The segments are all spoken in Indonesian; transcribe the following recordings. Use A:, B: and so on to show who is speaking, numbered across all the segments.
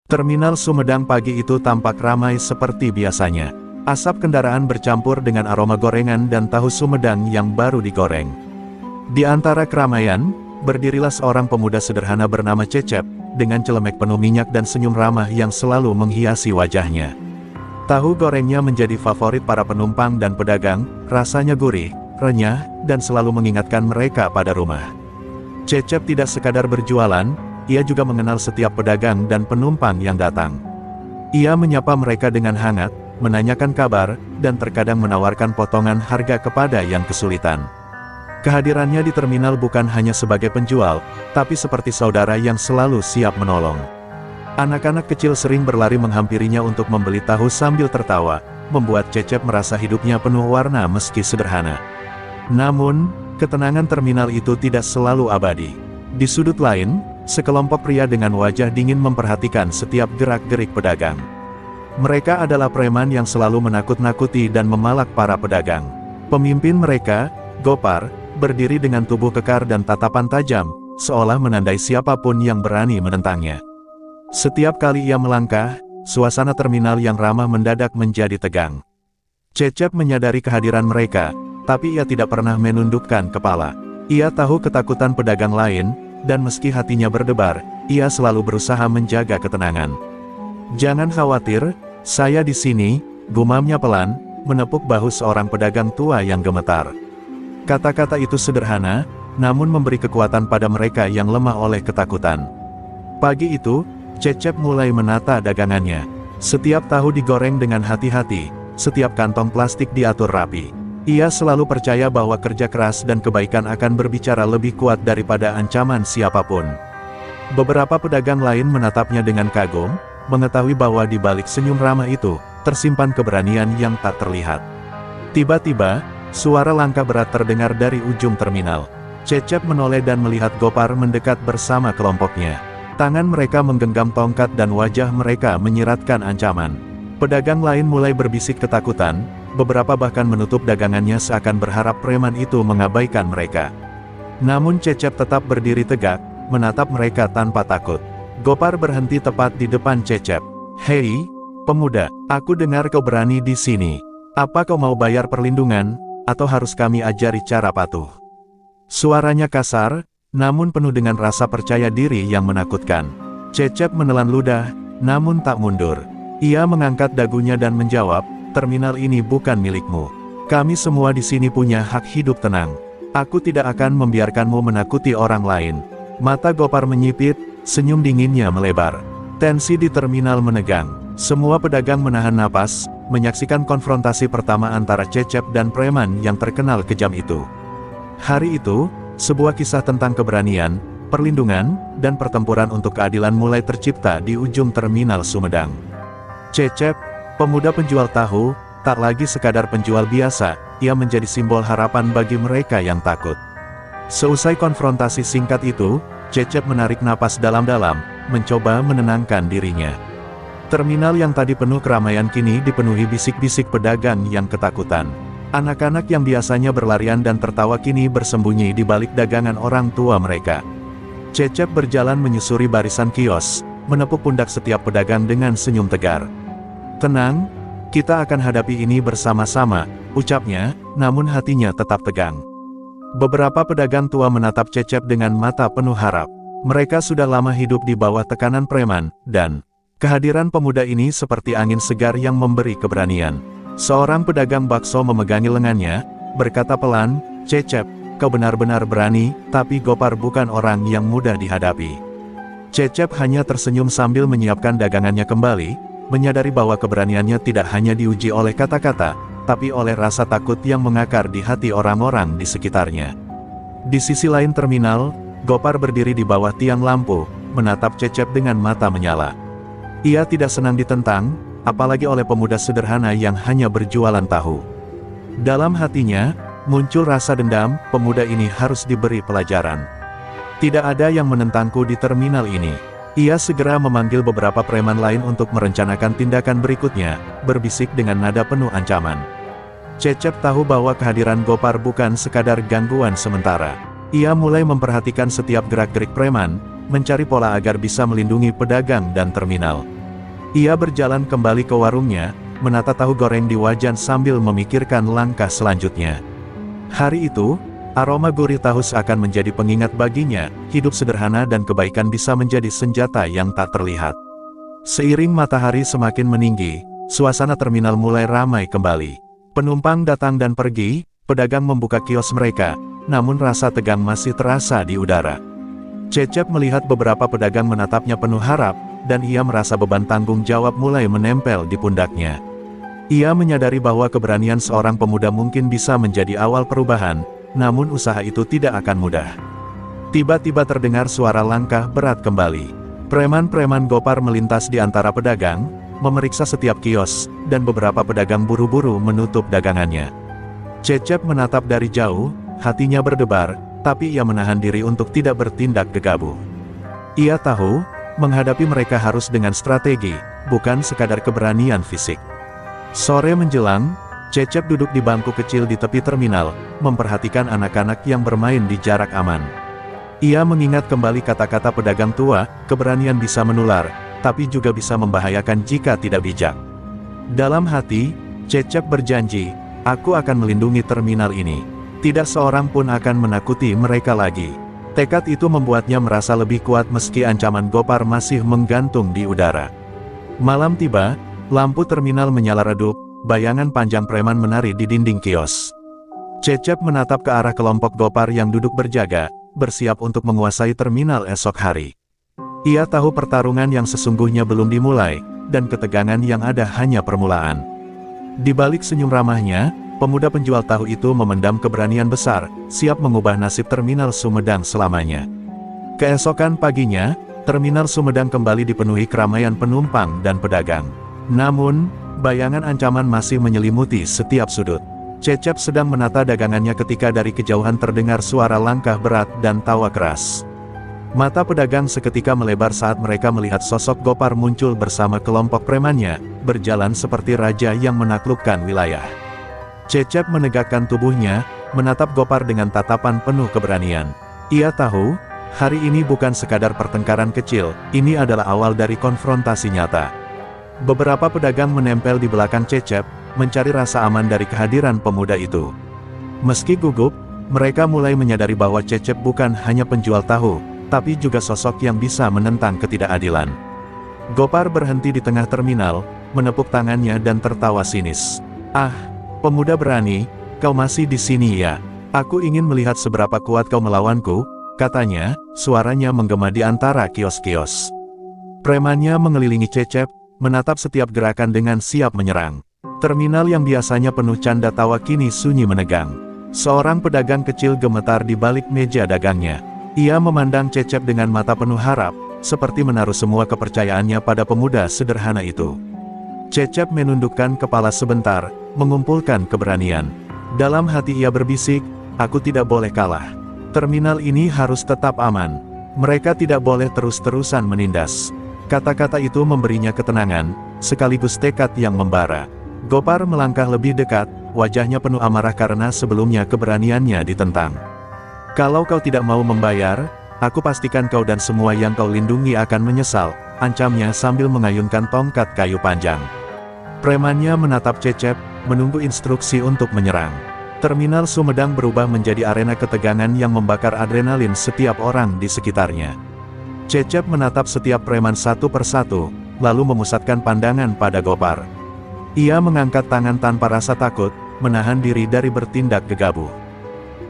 A: Terminal Sumedang pagi itu tampak ramai seperti biasanya. Asap kendaraan bercampur dengan aroma gorengan dan tahu Sumedang yang baru digoreng. Di antara keramaian, berdirilah seorang pemuda sederhana bernama Cecep, dengan celemek penuh minyak dan senyum ramah yang selalu menghiasi wajahnya. Tahu gorengnya menjadi favorit para penumpang dan pedagang, rasanya gurih, renyah, dan selalu mengingatkan mereka pada rumah. Cecep tidak sekadar berjualan, ia juga mengenal setiap pedagang dan penumpang yang datang. Ia menyapa mereka dengan hangat, menanyakan kabar, dan terkadang menawarkan potongan harga kepada yang kesulitan. Kehadirannya di terminal bukan hanya sebagai penjual, tapi seperti saudara yang selalu siap menolong. Anak-anak kecil sering berlari menghampirinya untuk membeli tahu sambil tertawa, membuat Cecep merasa hidupnya penuh warna meski sederhana. Namun, ketenangan terminal itu tidak selalu abadi. Di sudut lain, sekelompok pria dengan wajah dingin memperhatikan setiap gerak-gerik pedagang. Mereka adalah preman yang selalu menakut-nakuti dan memalak para pedagang. Pemimpin mereka, Gopar, berdiri dengan tubuh kekar dan tatapan tajam, seolah menandai siapapun yang berani menentangnya. Setiap kali ia melangkah, suasana terminal yang ramah mendadak menjadi tegang. Cecep menyadari kehadiran mereka, tapi ia tidak pernah menundukkan kepala. Ia tahu ketakutan pedagang lain, dan meski hatinya berdebar, ia selalu berusaha menjaga ketenangan. "Jangan khawatir, saya di sini," gumamnya pelan, menepuk bahu seorang pedagang tua yang gemetar. Kata-kata itu sederhana, namun memberi kekuatan pada mereka yang lemah oleh ketakutan. Pagi itu, Cecep mulai menata dagangannya. Setiap tahu digoreng dengan hati-hati, setiap kantong plastik diatur rapi. Ia selalu percaya bahwa kerja keras dan kebaikan akan berbicara lebih kuat daripada ancaman siapapun. Beberapa pedagang lain menatapnya dengan kagum, mengetahui bahwa di balik senyum ramah itu, tersimpan keberanian yang tak terlihat. Tiba-tiba, suara langkah berat terdengar dari ujung terminal. Cecep menoleh dan melihat Gopar mendekat bersama kelompoknya. Tangan mereka menggenggam tongkat dan wajah mereka menyiratkan ancaman. Pedagang lain mulai berbisik ketakutan, beberapa bahkan menutup dagangannya seakan berharap preman itu mengabaikan mereka. Namun Cecep tetap berdiri tegak, menatap mereka tanpa takut. Gopar berhenti tepat di depan Cecep. "Hei, pemuda, aku dengar kau berani di sini. Apa kau mau bayar perlindungan, atau harus kami ajari cara patuh?" Suaranya kasar, namun penuh dengan rasa percaya diri yang menakutkan. Cecep menelan ludah, namun tak mundur. Ia mengangkat dagunya dan menjawab, "Terminal ini bukan milikmu. Kami semua di sini punya hak hidup tenang. Aku tidak akan membiarkanmu menakuti orang lain." Mata Gopar menyipit, senyum dinginnya melebar. Tensi di terminal menegang. Semua pedagang menahan napas, menyaksikan konfrontasi pertama antara Cecep dan preman yang terkenal kejam itu. Hari itu, sebuah kisah tentang keberanian, perlindungan, dan pertempuran untuk keadilan mulai tercipta di ujung terminal Sumedang. Cecep, pemuda penjual tahu, tak lagi sekadar penjual biasa, ia menjadi simbol harapan bagi mereka yang takut. Seusai konfrontasi singkat itu, Cecep menarik napas dalam-dalam, mencoba menenangkan dirinya. Terminal yang tadi penuh keramaian kini dipenuhi bisik-bisik pedagang yang ketakutan. Anak-anak yang biasanya berlarian dan tertawa kini bersembunyi di balik dagangan orang tua mereka. Cecep berjalan menyusuri barisan kios, menepuk pundak setiap pedagang dengan senyum tegar. "Tenang, kita akan hadapi ini bersama-sama," ucapnya, namun hatinya tetap tegang. Beberapa pedagang tua menatap Cecep dengan mata penuh harap. Mereka sudah lama hidup di bawah tekanan preman, dan kehadiran pemuda ini seperti angin segar yang memberi keberanian. Seorang pedagang bakso memegangi lengannya, berkata pelan, "Cecep, kau benar-benar berani, tapi Gopar bukan orang yang mudah dihadapi." Cecep hanya tersenyum sambil menyiapkan dagangannya kembali, menyadari bahwa keberaniannya tidak hanya diuji oleh kata-kata, tapi oleh rasa takut yang mengakar di hati orang-orang di sekitarnya. Di sisi lain terminal, Gopar berdiri di bawah tiang lampu, menatap Cecep dengan mata menyala. Ia tidak senang ditentang, apalagi oleh pemuda sederhana yang hanya berjualan tahu. Dalam hatinya, muncul rasa dendam, pemuda ini harus diberi pelajaran. Tidak ada yang menentangku di terminal ini. Ia segera memanggil beberapa preman lain untuk merencanakan tindakan berikutnya, berbisik dengan nada penuh ancaman. Cecep tahu bahwa kehadiran Gopar bukan sekadar gangguan sementara. Ia mulai memperhatikan setiap gerak-gerik preman, mencari pola agar bisa melindungi pedagang dan terminal. Ia berjalan kembali ke warungnya, menata tahu goreng di wajan sambil memikirkan langkah selanjutnya. Hari itu, aroma gurih tahu akan menjadi pengingat baginya, hidup sederhana dan kebaikan bisa menjadi senjata yang tak terlihat. Seiring matahari semakin meninggi, suasana terminal mulai ramai kembali. Penumpang datang dan pergi, pedagang membuka kios mereka, namun rasa tegang masih terasa di udara. Cecep melihat beberapa pedagang menatapnya penuh harap, dan ia merasa beban tanggung jawab mulai menempel di pundaknya. Ia menyadari bahwa keberanian seorang pemuda mungkin bisa menjadi awal perubahan, namun usaha itu tidak akan mudah. Tiba-tiba terdengar suara langkah berat kembali. Preman-preman Gopar melintas di antara pedagang, memeriksa setiap kios, dan beberapa pedagang buru-buru menutup dagangannya. Cecep menatap dari jauh, hatinya berdebar, tapi ia menahan diri untuk tidak bertindak gegabah. Ia tahu, menghadapi mereka harus dengan strategi, bukan sekadar keberanian fisik. Sore menjelang, Cecep duduk di bangku kecil di tepi terminal, memperhatikan anak-anak yang bermain di jarak aman. Ia mengingat kembali kata-kata pedagang tua, keberanian bisa menular, tapi juga bisa membahayakan jika tidak bijak. Dalam hati, Cecep berjanji, aku akan melindungi terminal ini. Tidak seorang pun akan menakuti mereka lagi. Tekad itu membuatnya merasa lebih kuat meski ancaman Gopar masih menggantung di udara. Malam tiba, lampu terminal menyala redup, bayangan panjang preman menari di dinding kios. Cecep menatap ke arah kelompok Gopar yang duduk berjaga, bersiap untuk menguasai terminal esok hari. Ia tahu pertarungan yang sesungguhnya belum dimulai, dan ketegangan yang ada hanya permulaan. Di balik senyum ramahnya, pemuda penjual tahu itu memendam keberanian besar, siap mengubah nasib terminal Sumedang selamanya. Keesokan paginya, terminal Sumedang kembali dipenuhi keramaian penumpang dan pedagang. Namun, bayangan ancaman masih menyelimuti setiap sudut. Cecep sedang menata dagangannya ketika dari kejauhan terdengar suara langkah berat dan tawa keras. Mata pedagang seketika melebar saat mereka melihat sosok Gopar muncul bersama kelompok premannya, berjalan seperti raja yang menaklukkan wilayah. Cecep menegakkan tubuhnya, menatap Gopar dengan tatapan penuh keberanian. Ia tahu, hari ini bukan sekadar pertengkaran kecil, ini adalah awal dari konfrontasi nyata. Beberapa pedagang menempel di belakang Cecep, mencari rasa aman dari kehadiran pemuda itu. Meski gugup, mereka mulai menyadari bahwa Cecep bukan hanya penjual tahu, tapi juga sosok yang bisa menentang ketidakadilan. Gopar berhenti di tengah terminal, menepuk tangannya dan tertawa sinis. "Ah, pemuda berani, kau masih di sini ya? Aku ingin melihat seberapa kuat kau melawanku," katanya, suaranya menggema di antara kios-kios. Premannya mengelilingi Cecep, menatap setiap gerakan dengan siap menyerang. Terminal yang biasanya penuh canda tawa kini sunyi menegang. Seorang pedagang kecil gemetar di balik meja dagangnya. Ia memandang Cecep dengan mata penuh harap, seperti menaruh semua kepercayaannya pada pemuda sederhana itu. Cecep menundukkan kepala sebentar, mengumpulkan keberanian. Dalam hati ia berbisik, aku tidak boleh kalah. Terminal ini harus tetap aman. Mereka tidak boleh terus-terusan menindas. Kata-kata itu memberinya ketenangan, sekaligus tekad yang membara. Gopar melangkah lebih dekat, wajahnya penuh amarah karena sebelumnya keberaniannya ditentang. "Kalau kau tidak mau membayar, aku pastikan kau dan semua yang kau lindungi akan menyesal," ancamnya sambil mengayunkan tongkat kayu panjang. Premannya menatap Cecep, menunggu instruksi untuk menyerang. Terminal Sumedang berubah menjadi arena ketegangan yang membakar adrenalin setiap orang di sekitarnya. Cecep menatap setiap preman satu persatu, lalu memusatkan pandangan pada Gopar. Ia mengangkat tangan tanpa rasa takut, menahan diri dari bertindak gegabah.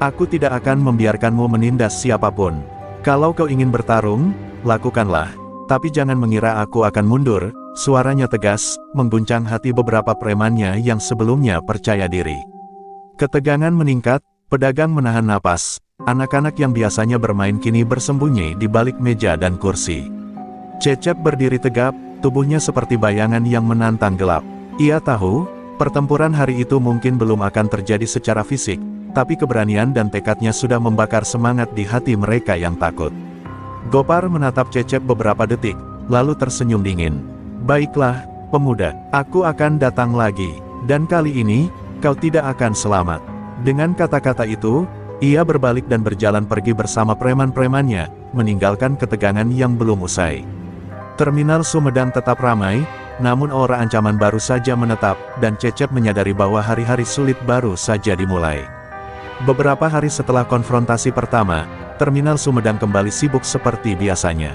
A: "Aku tidak akan membiarkanmu menindas siapapun. Kalau kau ingin bertarung, lakukanlah. Tapi jangan mengira aku akan mundur," suaranya tegas, mengguncang hati beberapa premannya yang sebelumnya percaya diri. Ketegangan meningkat, pedagang menahan napas, anak-anak yang biasanya bermain kini bersembunyi di balik meja dan kursi. Cecep berdiri tegap, tubuhnya seperti bayangan yang menantang gelap. Ia tahu, pertempuran hari itu mungkin belum akan terjadi secara fisik, tapi keberanian dan tekadnya sudah membakar semangat di hati mereka yang takut. Gopar menatap Cecep beberapa detik, lalu tersenyum dingin. "Baiklah, pemuda, aku akan datang lagi, dan kali ini, kau tidak akan selamat." Dengan kata-kata itu, ia berbalik dan berjalan pergi bersama preman-premannya, meninggalkan ketegangan yang belum usai. Terminal Sumedang tetap ramai, namun aura ancaman baru saja menetap, dan Cecep menyadari bahwa hari-hari sulit baru saja dimulai. Beberapa hari setelah konfrontasi pertama, Terminal Sumedang kembali sibuk seperti biasanya.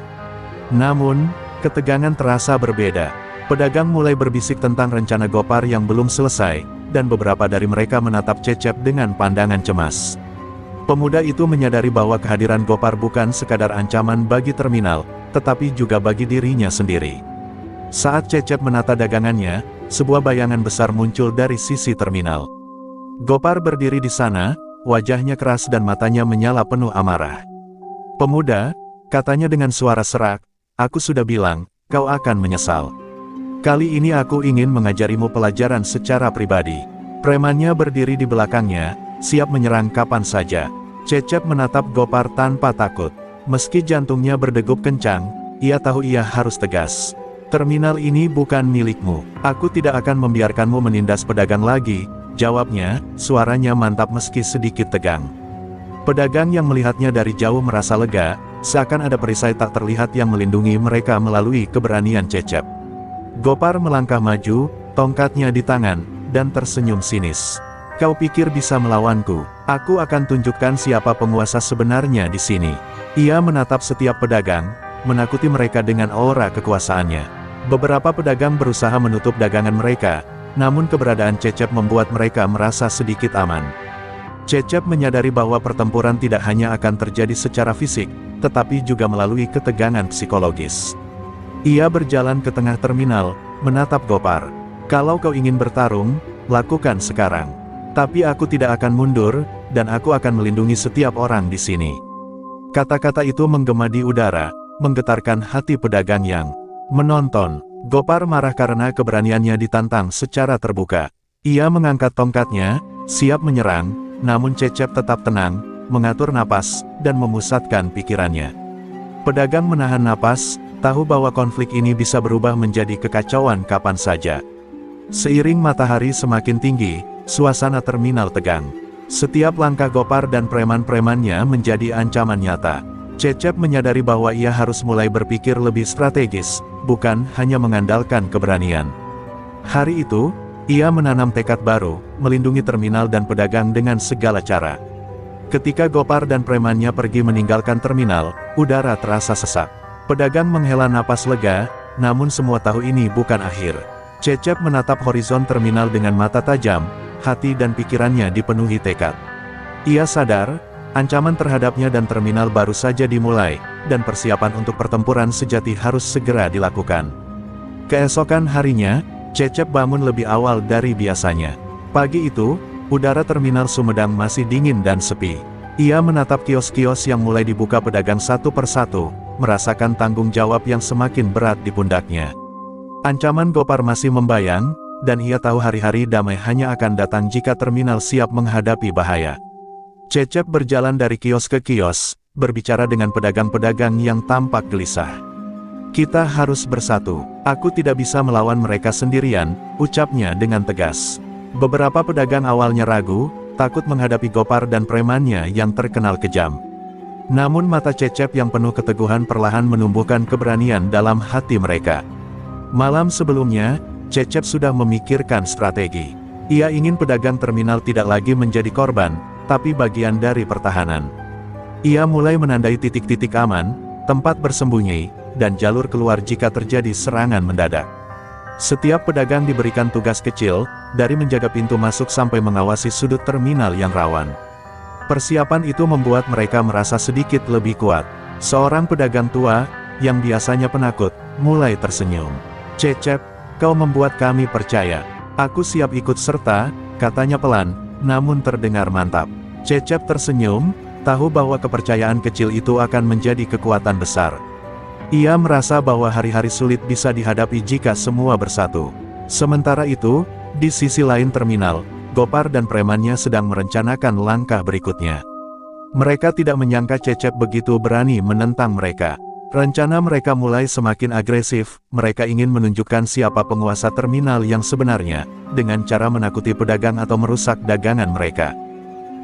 A: Namun, ketegangan terasa berbeda. Pedagang mulai berbisik tentang rencana Gopar yang belum selesai, dan beberapa dari mereka menatap Cecep dengan pandangan cemas. Pemuda itu menyadari bahwa kehadiran Gopar bukan sekadar ancaman bagi terminal, tetapi juga bagi dirinya sendiri. Saat Cecep menata dagangannya, sebuah bayangan besar muncul dari sisi terminal. Gopar berdiri di sana, wajahnya keras dan matanya menyala penuh amarah. "Pemuda," katanya dengan suara serak, "aku sudah bilang, kau akan menyesal. Kali ini aku ingin mengajarimu pelajaran secara pribadi." Premannya berdiri di belakangnya, siap menyerang kapan saja. Cecep menatap Gopar tanpa takut. Meski jantungnya berdegup kencang, ia tahu ia harus tegas. "Terminal ini bukan milikmu. Aku tidak akan membiarkanmu menindas pedagang lagi," jawabnya, suaranya mantap meski sedikit tegang. Pedagang yang melihatnya dari jauh merasa lega, seakan ada perisai tak terlihat yang melindungi mereka melalui keberanian Cecep. Gopar melangkah maju, tongkatnya di tangan, dan tersenyum sinis. "Kau pikir bisa melawanku? Aku akan tunjukkan siapa penguasa sebenarnya di sini." Ia menatap setiap pedagang, menakuti mereka dengan aura kekuasaannya. Beberapa pedagang berusaha menutup dagangan mereka, namun keberadaan Cecep membuat mereka merasa sedikit aman. Cecep menyadari bahwa pertempuran tidak hanya akan terjadi secara fisik, tetapi juga melalui ketegangan psikologis. Ia berjalan ke tengah terminal, menatap Gopar. "Kalau kau ingin bertarung, lakukan sekarang. Tapi aku tidak akan mundur, dan aku akan melindungi setiap orang di sini." Kata-kata itu menggema di udara, menggetarkan hati pedagang yang menonton. Gopar marah karena keberaniannya ditantang secara terbuka. Ia mengangkat tongkatnya, siap menyerang, namun Cecep tetap tenang, mengatur napas, dan memusatkan pikirannya. Pedagang menahan napas, tahu bahwa konflik ini bisa berubah menjadi kekacauan kapan saja. Seiring matahari semakin tinggi, suasana terminal tegang. Setiap langkah Gopar dan preman-premannya menjadi ancaman nyata. Cecep menyadari bahwa ia harus mulai berpikir lebih strategis, bukan hanya mengandalkan keberanian. Hari itu, ia menanam tekad baru, melindungi terminal dan pedagang dengan segala cara. Ketika Gopar dan premannya pergi meninggalkan terminal, udara terasa sesak. Pedagang menghela napas lega, namun semua tahu ini bukan akhir. Cecep menatap horizon terminal dengan mata tajam, hati dan pikirannya dipenuhi tekad. Ia sadar, ancaman terhadapnya dan terminal baru saja dimulai, dan persiapan untuk pertempuran sejati harus segera dilakukan. Keesokan harinya, Cecep bangun lebih awal dari biasanya. Pagi itu, udara terminal Sumedang masih dingin dan sepi. Ia menatap kios-kios yang mulai dibuka pedagang satu persatu, merasakan tanggung jawab yang semakin berat di pundaknya. Ancaman Gopar masih membayang, dan ia tahu hari-hari damai hanya akan datang jika terminal siap menghadapi bahaya. Cecep berjalan dari kios ke kios, berbicara dengan pedagang-pedagang yang tampak gelisah. "Kita harus bersatu. Aku tidak bisa melawan mereka sendirian," ucapnya dengan tegas. Beberapa pedagang awalnya ragu, takut menghadapi Gopar dan premannya yang terkenal kejam. Namun mata Cecep yang penuh keteguhan perlahan menumbuhkan keberanian dalam hati mereka. Malam sebelumnya, Cecep sudah memikirkan strategi. Ia ingin pedagang terminal tidak lagi menjadi korban, tapi bagian dari pertahanan. Ia mulai menandai titik-titik aman, tempat bersembunyi, dan jalur keluar jika terjadi serangan mendadak. Setiap pedagang diberikan tugas kecil, dari menjaga pintu masuk sampai mengawasi sudut terminal yang rawan. Persiapan itu membuat mereka merasa sedikit lebih kuat. Seorang pedagang tua, yang biasanya penakut, mulai tersenyum. "Cecep, kau membuat kami percaya. Aku siap ikut serta," katanya pelan, namun terdengar mantap. Cecep tersenyum, tahu bahwa kepercayaan kecil itu akan menjadi kekuatan besar. Ia merasa bahwa hari-hari sulit bisa dihadapi jika semua bersatu. Sementara itu, di sisi lain terminal, Gopar dan premannya sedang merencanakan langkah berikutnya. Mereka tidak menyangka Cecep begitu berani menentang mereka. Rencana mereka mulai semakin agresif, mereka ingin menunjukkan siapa penguasa terminal yang sebenarnya, dengan cara menakuti pedagang atau merusak dagangan mereka.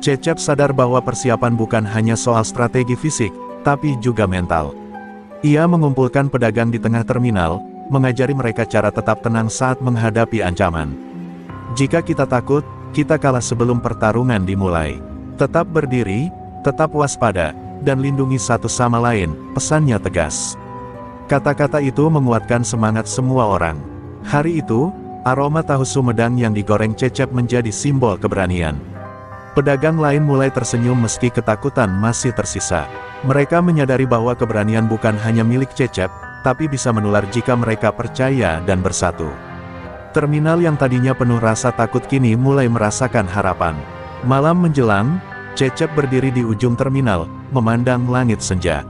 A: Cecep sadar bahwa persiapan bukan hanya soal strategi fisik, tapi juga mental. Ia mengumpulkan pedagang di tengah terminal, mengajari mereka cara tetap tenang saat menghadapi ancaman. Jika kita takut, kita kalah sebelum pertarungan dimulai. Tetap berdiri, tetap waspada, dan lindungi satu sama lain, pesannya tegas. Kata-kata itu menguatkan semangat semua orang. Hari itu, aroma tahu sumedang yang digoreng Cecep menjadi simbol keberanian. Pedagang lain mulai tersenyum meski ketakutan masih tersisa. Mereka menyadari bahwa keberanian bukan hanya milik Cecep, tapi bisa menular jika mereka percaya dan bersatu. Terminal yang tadinya penuh rasa takut kini mulai merasakan harapan. Malam menjelang, Cecep berdiri di ujung terminal, memandang langit senja.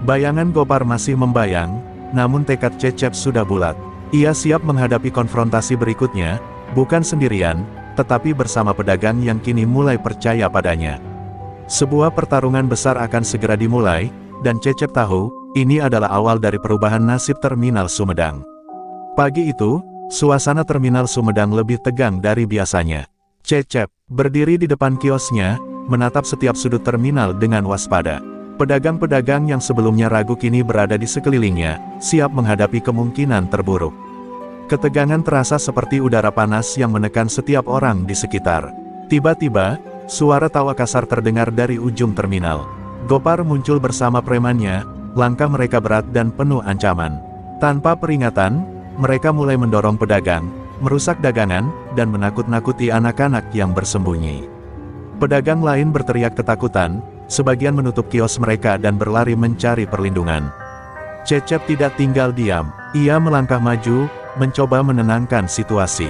A: Bayangan Gopar masih membayang, namun tekad Cecep sudah bulat. Ia siap menghadapi konfrontasi berikutnya, bukan sendirian, tetapi bersama pedagang yang kini mulai percaya padanya. Sebuah pertarungan besar akan segera dimulai, dan Cecep tahu, ini adalah awal dari perubahan nasib terminal Sumedang. Pagi itu, suasana terminal Sumedang lebih tegang dari biasanya. Cecep berdiri di depan kiosnya, menatap setiap sudut terminal dengan waspada. Pedagang-pedagang yang sebelumnya ragu kini berada di sekelilingnya, siap menghadapi kemungkinan terburuk. Ketegangan terasa seperti udara panas yang menekan setiap orang di sekitar. Tiba-tiba, suara tawa kasar terdengar dari ujung terminal. Gopar muncul bersama premannya, langkah mereka berat dan penuh ancaman. Tanpa peringatan, mereka mulai mendorong pedagang, merusak dagangan, dan menakut-nakuti anak-anak yang bersembunyi. Pedagang lain berteriak ketakutan, sebagian menutup kios mereka dan berlari mencari perlindungan. Cecep tidak tinggal diam, ia melangkah maju, mencoba menenangkan situasi.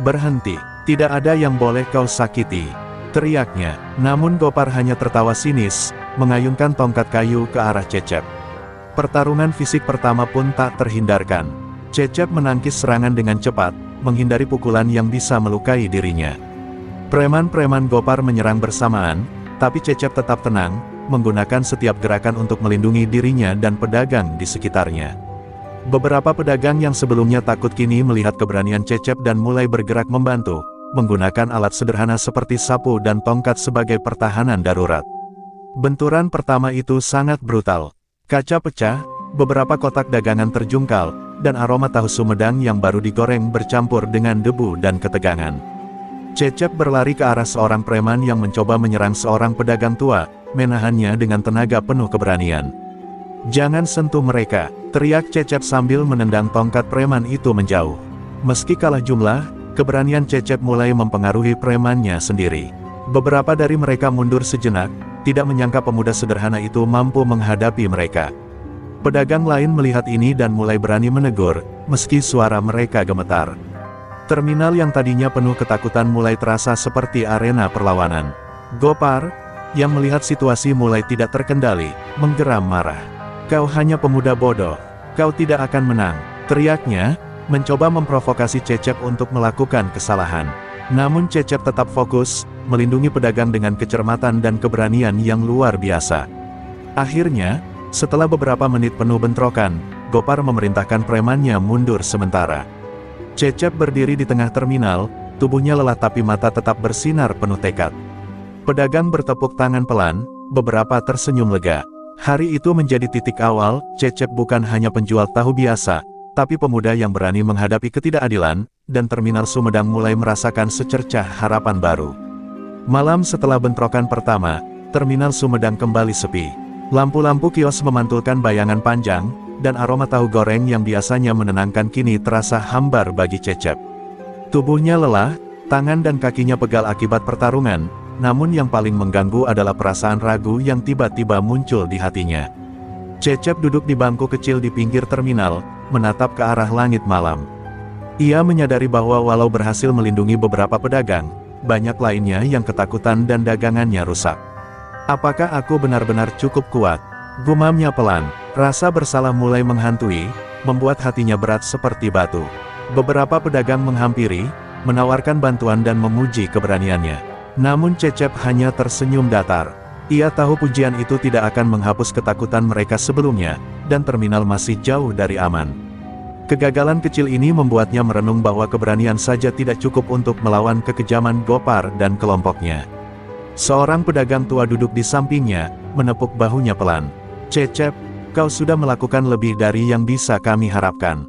A: "Berhenti, tidak ada yang boleh kau sakiti," teriaknya. Namun Gopar hanya tertawa sinis, mengayunkan tongkat kayu ke arah Cecep. Pertarungan fisik pertama pun tak terhindarkan. Cecep menangkis serangan dengan cepat, menghindari pukulan yang bisa melukai dirinya. Preman-preman Gopar menyerang bersamaan, tapi Cecep tetap tenang, menggunakan setiap gerakan untuk melindungi dirinya dan pedagang di sekitarnya. Beberapa pedagang yang sebelumnya takut kini melihat keberanian Cecep dan mulai bergerak membantu, menggunakan alat sederhana seperti sapu dan tongkat sebagai pertahanan darurat. Benturan pertama itu sangat brutal. Kaca pecah, beberapa kotak dagangan terjungkal, dan aroma tahu sumedang yang baru digoreng bercampur dengan debu dan ketegangan. Cecep berlari ke arah seorang preman yang mencoba menyerang seorang pedagang tua, menahannya dengan tenaga penuh keberanian. "Jangan sentuh mereka," teriak Cecep sambil menendang tongkat preman itu menjauh. Meski kalah jumlah, keberanian Cecep mulai mempengaruhi premannya sendiri. Beberapa dari mereka mundur sejenak, tidak menyangka pemuda sederhana itu mampu menghadapi mereka. Pedagang lain melihat ini dan mulai berani menegur, meski suara mereka gemetar. Terminal yang tadinya penuh ketakutan mulai terasa seperti arena perlawanan. Gopar, yang melihat situasi mulai tidak terkendali, menggeram marah. "Kau hanya pemuda bodoh, kau tidak akan menang," teriaknya, mencoba memprovokasi Cecep untuk melakukan kesalahan. Namun Cecep tetap fokus, melindungi pedagang dengan kecermatan dan keberanian yang luar biasa. Akhirnya, setelah beberapa menit penuh bentrokan, Gopar memerintahkan premannya mundur sementara. Cecep berdiri di tengah terminal, tubuhnya lelah tapi mata tetap bersinar penuh tekad. Pedagang bertepuk tangan pelan, beberapa tersenyum lega. Hari itu menjadi titik awal, Cecep bukan hanya penjual tahu biasa, tapi pemuda yang berani menghadapi ketidakadilan, dan terminal Sumedang mulai merasakan secercah harapan baru. Malam setelah bentrokan pertama, terminal Sumedang kembali sepi. Lampu-lampu kios memantulkan bayangan panjang, dan aroma tahu goreng yang biasanya menenangkan kini terasa hambar bagi Cecep. Tubuhnya lelah, tangan dan kakinya pegal akibat pertarungan, namun yang paling mengganggu adalah perasaan ragu yang tiba-tiba muncul di hatinya. Cecep duduk di bangku kecil di pinggir terminal, menatap ke arah langit malam. Ia menyadari bahwa walau berhasil melindungi beberapa pedagang, banyak lainnya yang ketakutan dan dagangannya rusak. "Apakah aku benar-benar cukup kuat?" gumamnya pelan. Rasa bersalah mulai menghantui, membuat hatinya berat seperti batu. Beberapa pedagang menghampiri, menawarkan bantuan dan memuji keberaniannya. Namun Cecep hanya tersenyum datar. Ia tahu pujian itu tidak akan menghapus ketakutan mereka sebelumnya, dan terminal masih jauh dari aman. Kegagalan kecil ini membuatnya merenung bahwa keberanian saja tidak cukup untuk melawan kekejaman Gopar dan kelompoknya. Seorang pedagang tua duduk di sampingnya, menepuk bahunya pelan. "Cecep, kau sudah melakukan lebih dari yang bisa kami harapkan.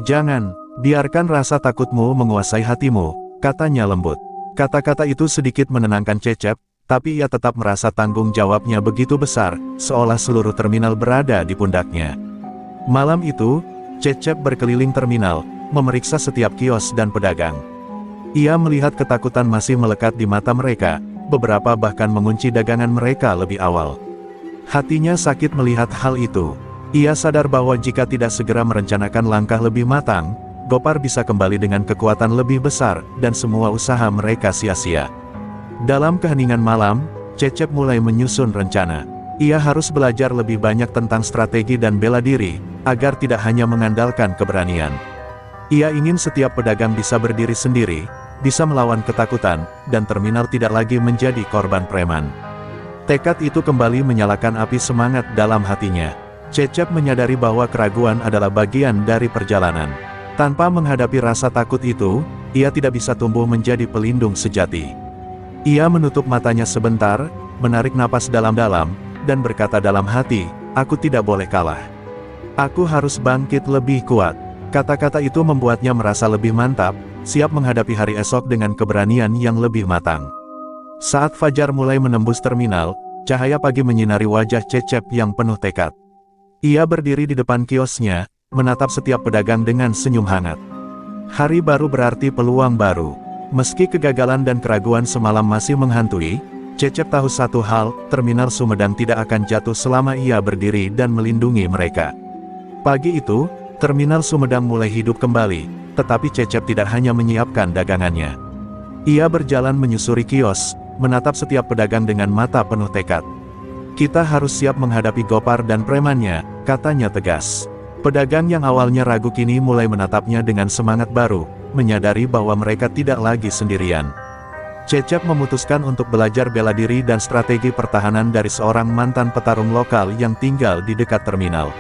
A: Jangan, biarkan rasa takutmu menguasai hatimu, katanya lembut. Kata-kata itu sedikit menenangkan Cecep, tapi ia tetap merasa tanggung jawabnya begitu besar, seolah seluruh terminal berada di pundaknya. Malam itu, Cecep berkeliling terminal, memeriksa setiap kios dan pedagang. Ia melihat ketakutan masih melekat di mata mereka, beberapa bahkan mengunci dagangan mereka lebih awal. Hatinya sakit melihat hal itu. Ia sadar bahwa jika tidak segera merencanakan langkah lebih matang, Gopar bisa kembali dengan kekuatan lebih besar, dan semua usaha mereka sia-sia. Dalam keheningan malam, Cecep mulai menyusun rencana. Ia harus belajar lebih banyak tentang strategi dan bela diri, agar tidak hanya mengandalkan keberanian. Ia ingin setiap pedagang bisa berdiri sendiri, bisa melawan ketakutan, dan terminal tidak lagi menjadi korban preman. Tekad itu kembali menyalakan api semangat dalam hatinya. Cecep menyadari bahwa keraguan adalah bagian dari perjalanan. Tanpa menghadapi rasa takut itu, ia tidak bisa tumbuh menjadi pelindung sejati. Ia menutup matanya sebentar, menarik napas dalam-dalam, dan berkata dalam hati, "Aku tidak boleh kalah. Aku harus bangkit lebih kuat." Kata-kata itu membuatnya merasa lebih mantap, siap menghadapi hari esok dengan keberanian yang lebih matang. Saat fajar mulai menembus terminal, cahaya pagi menyinari wajah Cecep yang penuh tekad. Ia berdiri di depan kiosnya, menatap setiap pedagang dengan senyum hangat. Hari baru berarti peluang baru. Meski kegagalan dan keraguan semalam masih menghantui, Cecep tahu satu hal, terminal Sumedang tidak akan jatuh selama ia berdiri dan melindungi mereka. Pagi itu, terminal Sumedang mulai hidup kembali, tetapi Cecep tidak hanya menyiapkan dagangannya. Ia berjalan menyusuri kios, menatap setiap pedagang dengan mata penuh tekad. "Kita harus siap menghadapi Gopar dan premannya," katanya tegas. Pedagang yang awalnya ragu kini mulai menatapnya dengan semangat baru, menyadari bahwa mereka tidak lagi sendirian. Cecep memutuskan untuk belajar bela diri dan strategi pertahanan dari seorang mantan petarung lokal yang tinggal di dekat terminal.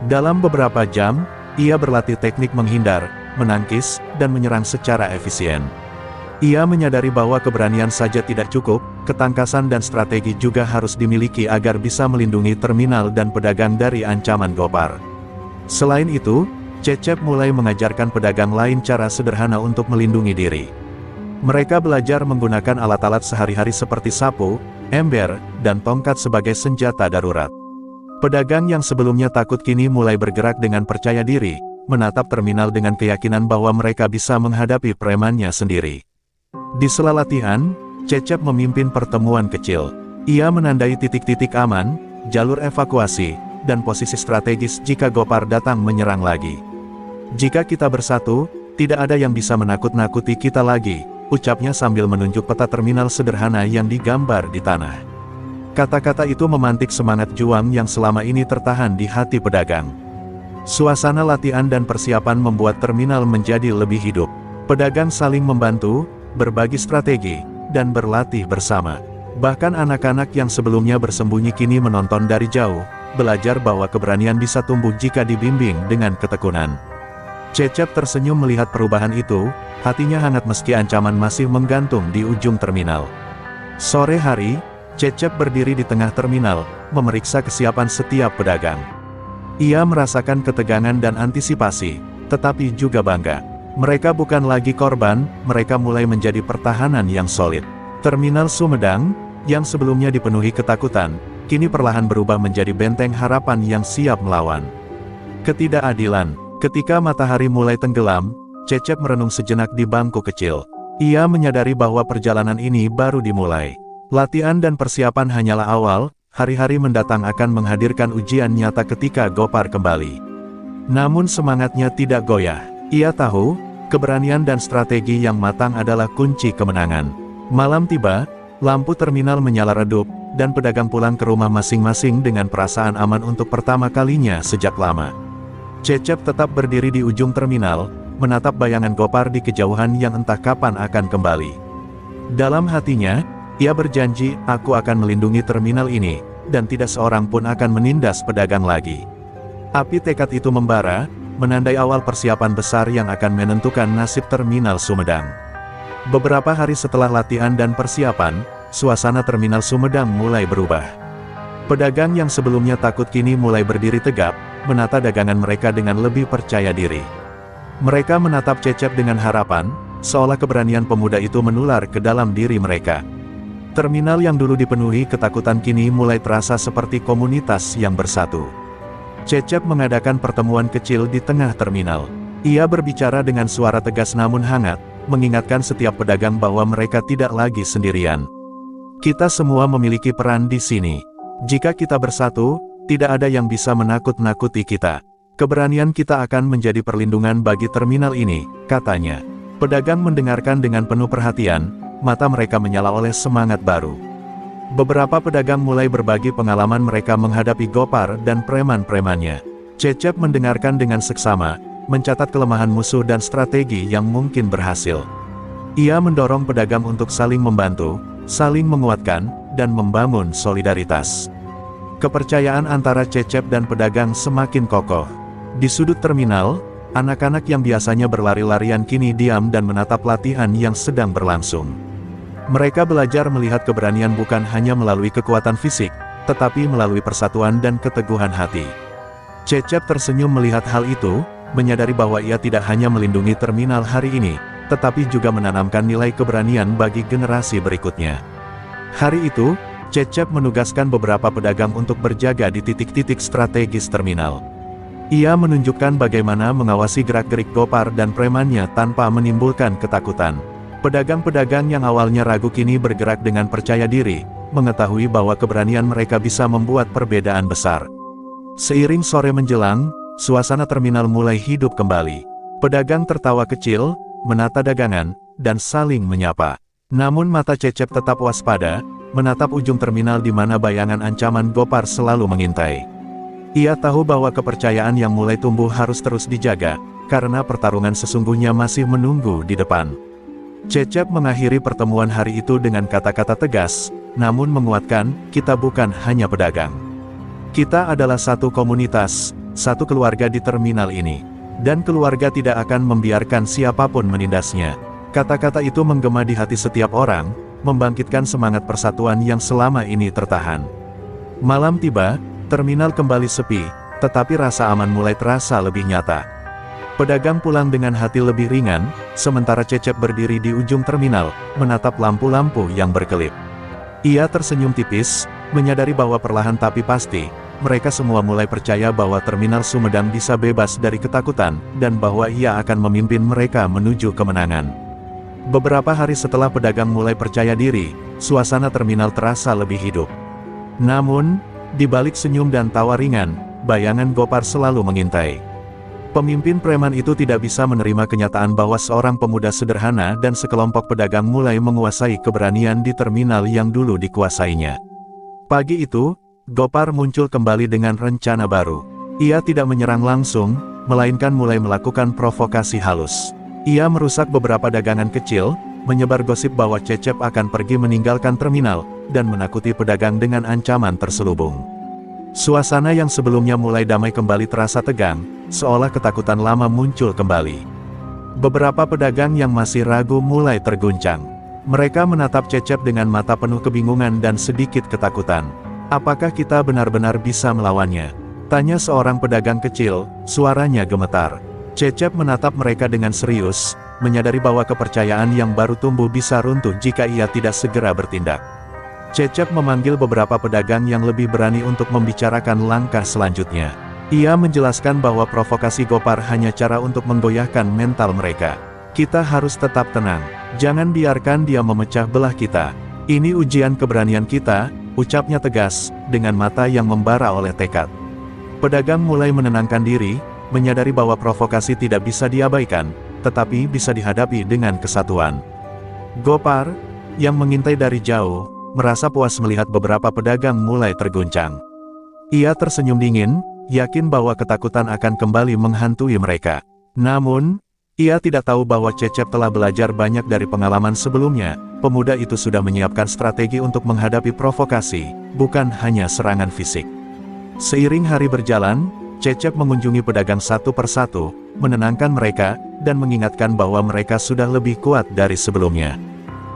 A: Dalam beberapa jam, ia berlatih teknik menghindar, menangkis, dan menyerang secara efisien. Ia menyadari bahwa keberanian saja tidak cukup, ketangkasan dan strategi juga harus dimiliki agar bisa melindungi terminal dan pedagang dari ancaman Gopar. Selain itu, Cecep mulai mengajarkan pedagang lain cara sederhana untuk melindungi diri. Mereka belajar menggunakan alat-alat sehari-hari seperti sapu, ember, dan tongkat sebagai senjata darurat. Pedagang yang sebelumnya takut kini mulai bergerak dengan percaya diri, menatap terminal dengan keyakinan bahwa mereka bisa menghadapi premannya sendiri. Di sela latihan, Cecep memimpin pertemuan kecil. Ia menandai titik-titik aman, jalur evakuasi, dan posisi strategis jika Gopar datang menyerang lagi. "Jika kita bersatu, tidak ada yang bisa menakut-nakuti kita lagi," ucapnya sambil menunjuk peta terminal sederhana yang digambar di tanah. Kata-kata itu memantik semangat juang yang selama ini tertahan di hati pedagang. Suasana latihan dan persiapan membuat terminal menjadi lebih hidup. Pedagang saling membantu, berbagi strategi, dan berlatih bersama. Bahkan anak-anak yang sebelumnya bersembunyi kini menonton dari jauh, belajar bahwa keberanian bisa tumbuh jika dibimbing dengan ketekunan. Cecep tersenyum melihat perubahan itu, hatinya hangat meski ancaman masih menggantung di ujung terminal. Sore hari, Cecep berdiri di tengah terminal, memeriksa kesiapan setiap pedagang. Ia merasakan ketegangan dan antisipasi, tetapi juga bangga. Mereka bukan lagi korban, mereka mulai menjadi pertahanan yang solid. Terminal Sumedang, yang sebelumnya dipenuhi ketakutan, kini perlahan berubah menjadi benteng harapan yang siap melawan ketidakadilan. Ketika matahari mulai tenggelam, Cecep merenung sejenak di bangku kecil. Ia menyadari bahwa perjalanan ini baru dimulai. Latihan dan persiapan hanyalah awal, hari-hari mendatang akan menghadirkan ujian nyata ketika Gopar kembali. Namun semangatnya tidak goyah. Ia tahu, keberanian dan strategi yang matang adalah kunci kemenangan. Malam tiba, lampu terminal menyala redup, dan pedagang pulang ke rumah masing-masing dengan perasaan aman untuk pertama kalinya sejak lama. Cecep tetap berdiri di ujung terminal, menatap bayangan Gopar di kejauhan yang entah kapan akan kembali. Dalam hatinya, ia berjanji, "Aku akan melindungi terminal ini, dan tidak seorang pun akan menindas pedagang lagi." Api tekad itu membara, menandai awal persiapan besar yang akan menentukan nasib terminal Sumedang. Beberapa hari setelah latihan dan persiapan, suasana terminal Sumedang mulai berubah. Pedagang yang sebelumnya takut kini mulai berdiri tegap, menata dagangan mereka dengan lebih percaya diri. Mereka menatap Cecep dengan harapan, seolah keberanian pemuda itu menular ke dalam diri mereka. Terminal yang dulu dipenuhi ketakutan kini mulai terasa seperti komunitas yang bersatu. Cecep mengadakan pertemuan kecil di tengah terminal. Ia berbicara dengan suara tegas namun hangat, mengingatkan setiap pedagang bahwa mereka tidak lagi sendirian. Kita semua memiliki peran di sini. Jika kita bersatu, tidak ada yang bisa menakut-nakuti kita. Keberanian kita akan menjadi perlindungan bagi terminal ini, katanya. Pedagang mendengarkan dengan penuh perhatian, mata mereka menyala oleh semangat baru. Beberapa pedagang mulai berbagi pengalaman mereka menghadapi Gopar dan preman-premannya. Cecep mendengarkan dengan seksama, mencatat kelemahan musuh dan strategi yang mungkin berhasil. Ia mendorong pedagang untuk saling membantu, saling menguatkan, dan membangun solidaritas. Kepercayaan antara Cecep dan pedagang semakin kokoh. Di sudut terminal, anak-anak yang biasanya berlari-larian kini diam dan menatap latihan yang sedang berlangsung. Mereka belajar melihat keberanian bukan hanya melalui kekuatan fisik, tetapi melalui persatuan dan keteguhan hati. Cecep tersenyum melihat hal itu, menyadari bahwa ia tidak hanya melindungi terminal hari ini, tetapi juga menanamkan nilai keberanian bagi generasi berikutnya. Hari itu, Cecep menugaskan beberapa pedagang untuk berjaga di titik-titik strategis terminal. Ia menunjukkan bagaimana mengawasi gerak-gerik Gopar dan premannya tanpa menimbulkan ketakutan. Pedagang-pedagang yang awalnya ragu kini bergerak dengan percaya diri, mengetahui bahwa keberanian mereka bisa membuat perbedaan besar. Seiring sore menjelang, suasana terminal mulai hidup kembali. Pedagang tertawa kecil, menata dagangan, dan saling menyapa. Namun mata Cecep tetap waspada, menatap ujung terminal di mana bayangan ancaman Gopar selalu mengintai. Ia tahu bahwa kepercayaan yang mulai tumbuh harus terus dijaga, karena pertarungan sesungguhnya masih menunggu di depan. Cecep mengakhiri pertemuan hari itu dengan kata-kata tegas, namun menguatkan, kita bukan hanya pedagang. Kita adalah satu komunitas, satu keluarga di terminal ini. Dan keluarga tidak akan membiarkan siapapun menindasnya. Kata-kata itu menggema di hati setiap orang, membangkitkan semangat persatuan yang selama ini tertahan. Malam tiba, terminal kembali sepi, tetapi rasa aman mulai terasa lebih nyata. Pedagang pulang dengan hati lebih ringan, sementara Cecep berdiri di ujung terminal, menatap lampu-lampu yang berkelip. Ia tersenyum tipis, menyadari bahwa perlahan tapi pasti, mereka semua mulai percaya bahwa terminal Sumedang bisa bebas dari ketakutan, dan bahwa ia akan memimpin mereka menuju kemenangan. Beberapa hari setelah pedagang mulai percaya diri, suasana terminal terasa lebih hidup. Namun, di balik senyum dan tawa ringan, bayangan Gopar selalu mengintai. Pemimpin preman itu tidak bisa menerima kenyataan bahwa seorang pemuda sederhana dan sekelompok pedagang mulai menguasai keberanian di terminal yang dulu dikuasainya. Pagi itu, Gopar muncul kembali dengan rencana baru. Ia tidak menyerang langsung, melainkan mulai melakukan provokasi halus. Ia merusak beberapa dagangan kecil, menyebar gosip bahwa Cecep akan pergi meninggalkan terminal, dan menakuti pedagang dengan ancaman terselubung. Suasana yang sebelumnya mulai damai kembali terasa tegang, seolah ketakutan lama muncul kembali. Beberapa pedagang yang masih ragu mulai terguncang. Mereka menatap Cecep dengan mata penuh kebingungan dan sedikit ketakutan. Apakah kita benar-benar bisa melawannya? Tanya seorang pedagang kecil, suaranya gemetar. Cecep menatap mereka dengan serius, menyadari bahwa kepercayaan yang baru tumbuh bisa runtuh jika ia tidak segera bertindak. Cecep memanggil beberapa pedagang yang lebih berani untuk membicarakan langkah selanjutnya. Ia menjelaskan bahwa provokasi Gopar hanya cara untuk menggoyahkan mental mereka. Kita harus tetap tenang. Jangan biarkan dia memecah belah kita. Ini ujian keberanian kita, ucapnya tegas, dengan mata yang membara oleh tekad. Pedagang mulai menenangkan diri, menyadari bahwa provokasi tidak bisa diabaikan, tetapi bisa dihadapi dengan kesatuan. Gopar, yang mengintai dari jauh, merasa puas melihat beberapa pedagang mulai terguncang. Ia tersenyum dingin, yakin bahwa ketakutan akan kembali menghantui mereka. Namun, ia tidak tahu bahwa Cecep telah belajar banyak dari pengalaman sebelumnya. Pemuda itu sudah menyiapkan strategi untuk menghadapi provokasi, bukan hanya serangan fisik. Seiring hari berjalan, Cecep mengunjungi pedagang satu persatu, menenangkan mereka, dan mengingatkan bahwa mereka sudah lebih kuat dari sebelumnya.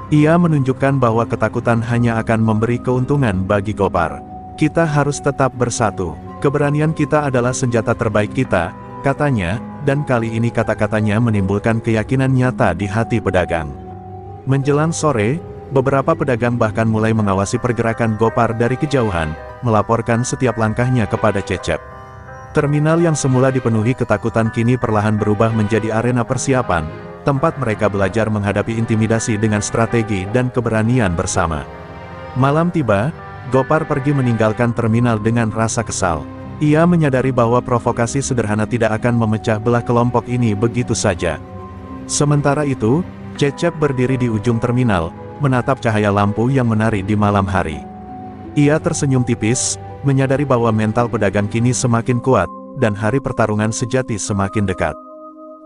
A: Ia menunjukkan bahwa ketakutan hanya akan memberi keuntungan bagi Gopar. Kita harus tetap bersatu. Keberanian kita adalah senjata terbaik kita, katanya, dan kali ini kata-katanya menimbulkan keyakinan nyata di hati pedagang. Menjelang sore, beberapa pedagang bahkan mulai mengawasi pergerakan Gopar dari kejauhan, melaporkan setiap langkahnya kepada Cecep. Terminal yang semula dipenuhi ketakutan kini perlahan berubah menjadi arena persiapan, tempat mereka belajar menghadapi intimidasi dengan strategi dan keberanian bersama. Malam tiba, Gopar pergi meninggalkan terminal dengan rasa kesal. Ia menyadari bahwa provokasi sederhana tidak akan memecah belah kelompok ini begitu saja. Sementara itu, Cecep berdiri di ujung terminal, menatap cahaya lampu yang menari di malam hari. Ia tersenyum tipis, menyadari bahwa mental pedagang kini semakin kuat, dan hari pertarungan sejati semakin dekat.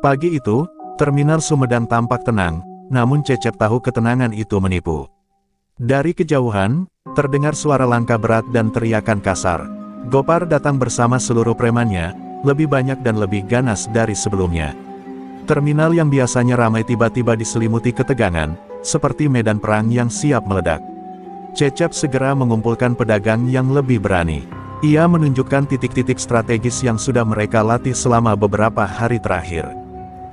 A: Pagi itu, terminal Sumedang tampak tenang, namun Cecep tahu ketenangan itu menipu. Dari kejauhan, terdengar suara langkah berat dan teriakan kasar. Gopar datang bersama seluruh premannya, lebih banyak dan lebih ganas dari sebelumnya. Terminal yang biasanya ramai tiba-tiba diselimuti ketegangan, seperti medan perang yang siap meledak. Cecep segera mengumpulkan pedagang yang lebih berani. Ia menunjukkan titik-titik strategis yang sudah mereka latih selama beberapa hari terakhir.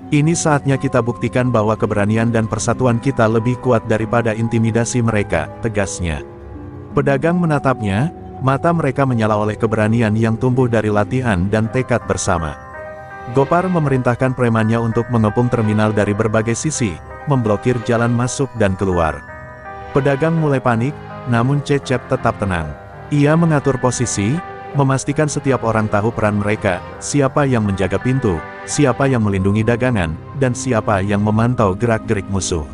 A: Ini saatnya kita buktikan bahwa keberanian dan persatuan kita lebih kuat daripada intimidasi mereka, tegasnya. Pedagang menatapnya, mata mereka menyala oleh keberanian yang tumbuh dari latihan dan tekad bersama. Gopar memerintahkan premannya untuk mengepung terminal dari berbagai sisi, memblokir jalan masuk dan keluar. Pedagang mulai panik, namun Cecep tetap tenang. Ia mengatur posisi, memastikan setiap orang tahu peran mereka, siapa yang menjaga pintu, siapa yang melindungi dagangan, dan siapa yang memantau gerak-gerik musuh.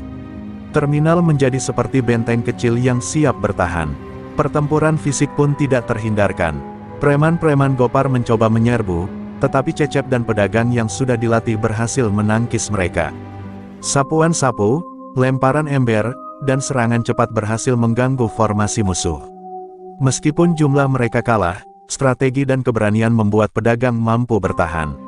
A: Terminal menjadi seperti benteng kecil yang siap bertahan. Pertempuran fisik pun tidak terhindarkan. Preman-preman Gopar mencoba menyerbu, tetapi Cecep dan pedagang yang sudah dilatih berhasil menangkis mereka. Sapuan sapu, lemparan ember, dan serangan cepat berhasil mengganggu formasi musuh. Meskipun jumlah mereka kalah, strategi dan keberanian membuat pedagang mampu bertahan.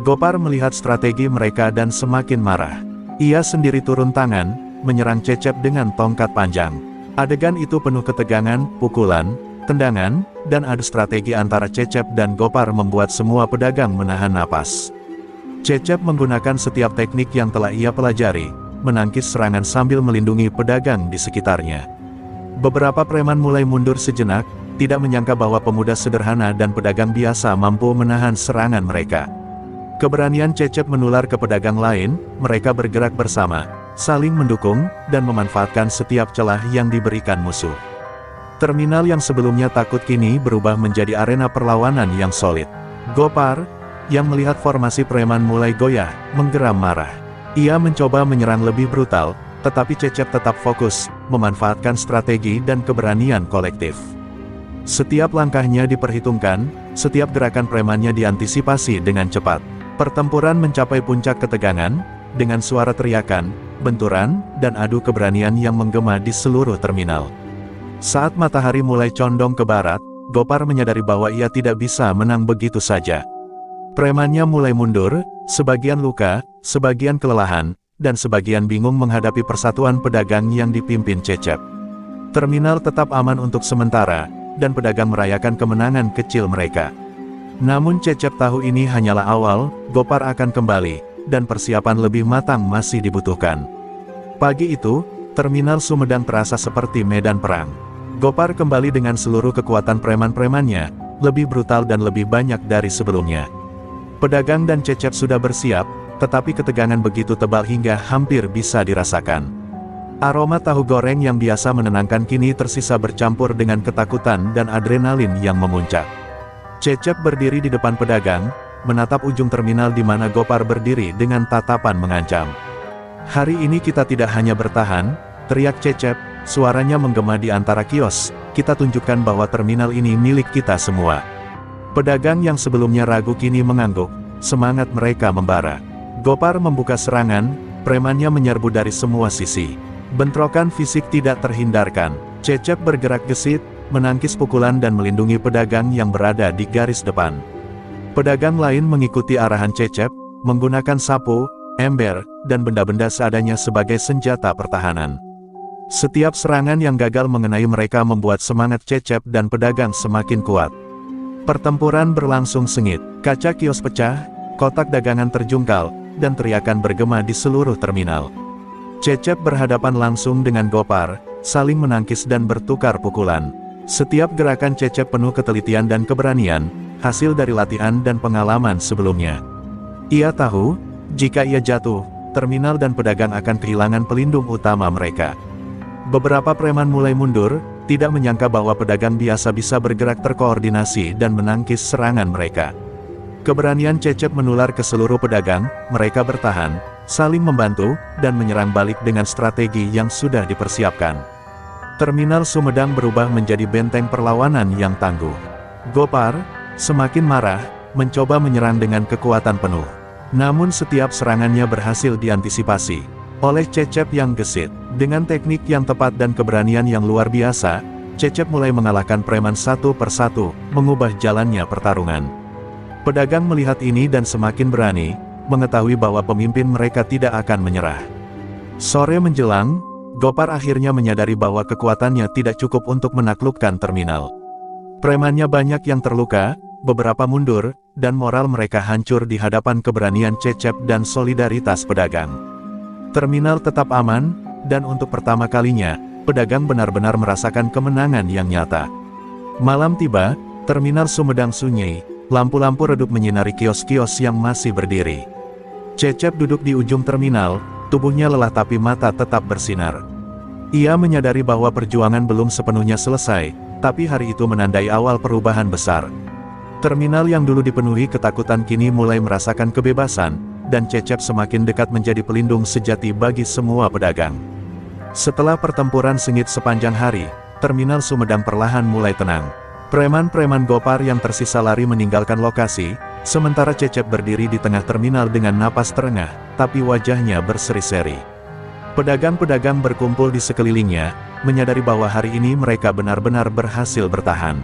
A: Gopar melihat strategi mereka dan semakin marah. Ia sendiri turun tangan, menyerang Cecep dengan tongkat panjang. Adegan itu penuh ketegangan, pukulan, tendangan, dan adu strategi antara Cecep dan Gopar membuat semua pedagang menahan napas. Cecep menggunakan setiap teknik yang telah ia pelajari, menangkis serangan sambil melindungi pedagang di sekitarnya. Beberapa preman mulai mundur sejenak, tidak menyangka bahwa pemuda sederhana dan pedagang biasa mampu menahan serangan mereka. Keberanian Cecep menular ke pedagang lain, mereka bergerak bersama, saling mendukung, dan memanfaatkan setiap celah yang diberikan musuh. Terminal yang sebelumnya takut kini berubah menjadi arena perlawanan yang solid. Gopar, yang melihat formasi preman mulai goyah, menggeram marah. Ia mencoba menyerang lebih brutal, tetapi Cecep tetap fokus, memanfaatkan strategi dan keberanian kolektif. Setiap langkahnya diperhitungkan, setiap gerakan premannya diantisipasi dengan cepat. Pertempuran mencapai puncak ketegangan, dengan suara teriakan, benturan, dan adu keberanian yang menggema di seluruh terminal. Saat matahari mulai condong ke barat, Gopar menyadari bahwa ia tidak bisa menang begitu saja. Premannya mulai mundur, sebagian luka, sebagian kelelahan, dan sebagian bingung menghadapi persatuan pedagang yang dipimpin Cecep. Terminal tetap aman untuk sementara, dan pedagang merayakan kemenangan kecil mereka. Namun Cecep tahu ini hanyalah awal, Gopar akan kembali, dan persiapan lebih matang masih dibutuhkan. Pagi itu, terminal Sumedang terasa seperti medan perang. Gopar kembali dengan seluruh kekuatan preman-premannya, lebih brutal dan lebih banyak dari sebelumnya. Pedagang dan Cecep sudah bersiap, tetapi ketegangan begitu tebal hingga hampir bisa dirasakan. Aroma tahu goreng yang biasa menenangkan kini tersisa bercampur dengan ketakutan dan adrenalin yang memuncak. Cecep berdiri di depan pedagang, menatap ujung terminal di mana Gopar berdiri dengan tatapan mengancam. "Hari ini kita tidak hanya bertahan," teriak Cecep, suaranya menggema di antara kios, "kita tunjukkan bahwa terminal ini milik kita semua." Pedagang yang sebelumnya ragu kini mengangguk, semangat mereka membara. Gopar membuka serangan, premannya menyerbu dari semua sisi. Bentrokan fisik tidak terhindarkan. Cecep bergerak gesit, menangkis pukulan dan melindungi pedagang yang berada di garis depan. Pedagang lain mengikuti arahan Cecep, menggunakan sapu, ember, dan benda-benda seadanya sebagai senjata pertahanan. Setiap serangan yang gagal mengenai mereka membuat semangat Cecep dan pedagang semakin kuat. Pertempuran berlangsung sengit, kaca kios pecah, kotak dagangan terjungkal, dan teriakan bergema di seluruh terminal. Cecep berhadapan langsung dengan Gopar, saling menangkis dan bertukar pukulan. Setiap gerakan Cecep penuh ketelitian dan keberanian, hasil dari latihan dan pengalaman sebelumnya. Ia tahu, jika ia jatuh, terminal dan pedagang akan kehilangan pelindung utama mereka. Beberapa preman mulai mundur, tidak menyangka bahwa pedagang biasa bisa bergerak terkoordinasi dan menangkis serangan mereka. Keberanian Cecep menular ke seluruh pedagang, mereka bertahan, saling membantu, dan menyerang balik dengan strategi yang sudah dipersiapkan. Terminal Sumedang berubah menjadi benteng perlawanan yang tangguh. Gopar, semakin marah, mencoba menyerang dengan kekuatan penuh. Namun setiap serangannya berhasil diantisipasi oleh Cecep yang gesit. Dengan teknik yang tepat dan keberanian yang luar biasa, Cecep mulai mengalahkan preman satu persatu, mengubah jalannya pertarungan. Pedagang melihat ini dan semakin berani, mengetahui bahwa pemimpin mereka tidak akan menyerah. Sore menjelang, Gopar akhirnya menyadari bahwa kekuatannya tidak cukup untuk menaklukkan terminal. Premannya banyak yang terluka, beberapa mundur, dan moral mereka hancur di hadapan keberanian Cecep dan solidaritas pedagang. Terminal tetap aman, dan untuk pertama kalinya, pedagang benar-benar merasakan kemenangan yang nyata. Malam tiba, terminal Sumedang sunyi, lampu-lampu redup menyinari kios-kios yang masih berdiri. Cecep duduk di ujung terminal, tubuhnya lelah tapi mata tetap bersinar. Ia menyadari bahwa perjuangan belum sepenuhnya selesai, tapi hari itu menandai awal perubahan besar. Terminal yang dulu dipenuhi ketakutan kini mulai merasakan kebebasan, dan Cecep semakin dekat menjadi pelindung sejati bagi semua pedagang. Setelah pertempuran sengit sepanjang hari, terminal Sumedang perlahan mulai tenang. Preman-preman Gopar yang tersisa lari meninggalkan lokasi, sementara Cecep berdiri di tengah terminal dengan napas terengah, tapi wajahnya berseri-seri. Pedagang-pedagang berkumpul di sekelilingnya, menyadari bahwa hari ini mereka benar-benar berhasil bertahan.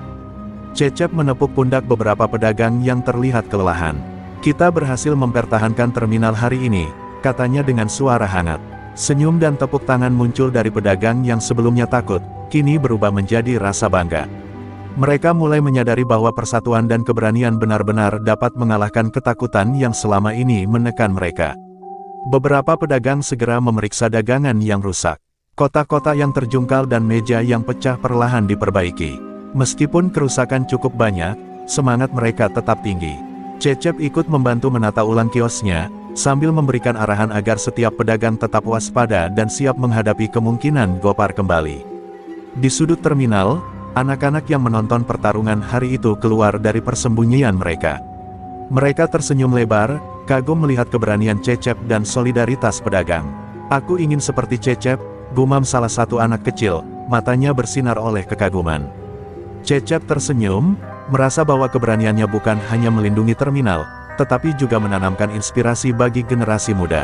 A: Cecep menepuk pundak beberapa pedagang yang terlihat kelelahan. "Kita berhasil mempertahankan terminal hari ini," katanya dengan suara hangat. Senyum dan tepuk tangan muncul dari pedagang yang sebelumnya takut, kini berubah menjadi rasa bangga. Mereka mulai menyadari bahwa persatuan dan keberanian benar-benar dapat mengalahkan ketakutan yang selama ini menekan mereka. Beberapa pedagang segera memeriksa dagangan yang rusak. Kotak-kotak yang terjungkal dan meja yang pecah perlahan diperbaiki. Meskipun kerusakan cukup banyak, semangat mereka tetap tinggi. Cecep ikut membantu menata ulang kiosnya, sambil memberikan arahan agar setiap pedagang tetap waspada dan siap menghadapi kemungkinan Gopar kembali. Di sudut terminal, anak-anak yang menonton pertarungan hari itu keluar dari persembunyian mereka. Mereka tersenyum lebar, kagum melihat keberanian Cecep dan solidaritas pedagang. "Aku ingin seperti Cecep," gumam salah satu anak kecil, matanya bersinar oleh kekaguman. Cecep tersenyum, merasa bahwa keberaniannya bukan hanya melindungi terminal, tetapi juga menanamkan inspirasi bagi generasi muda.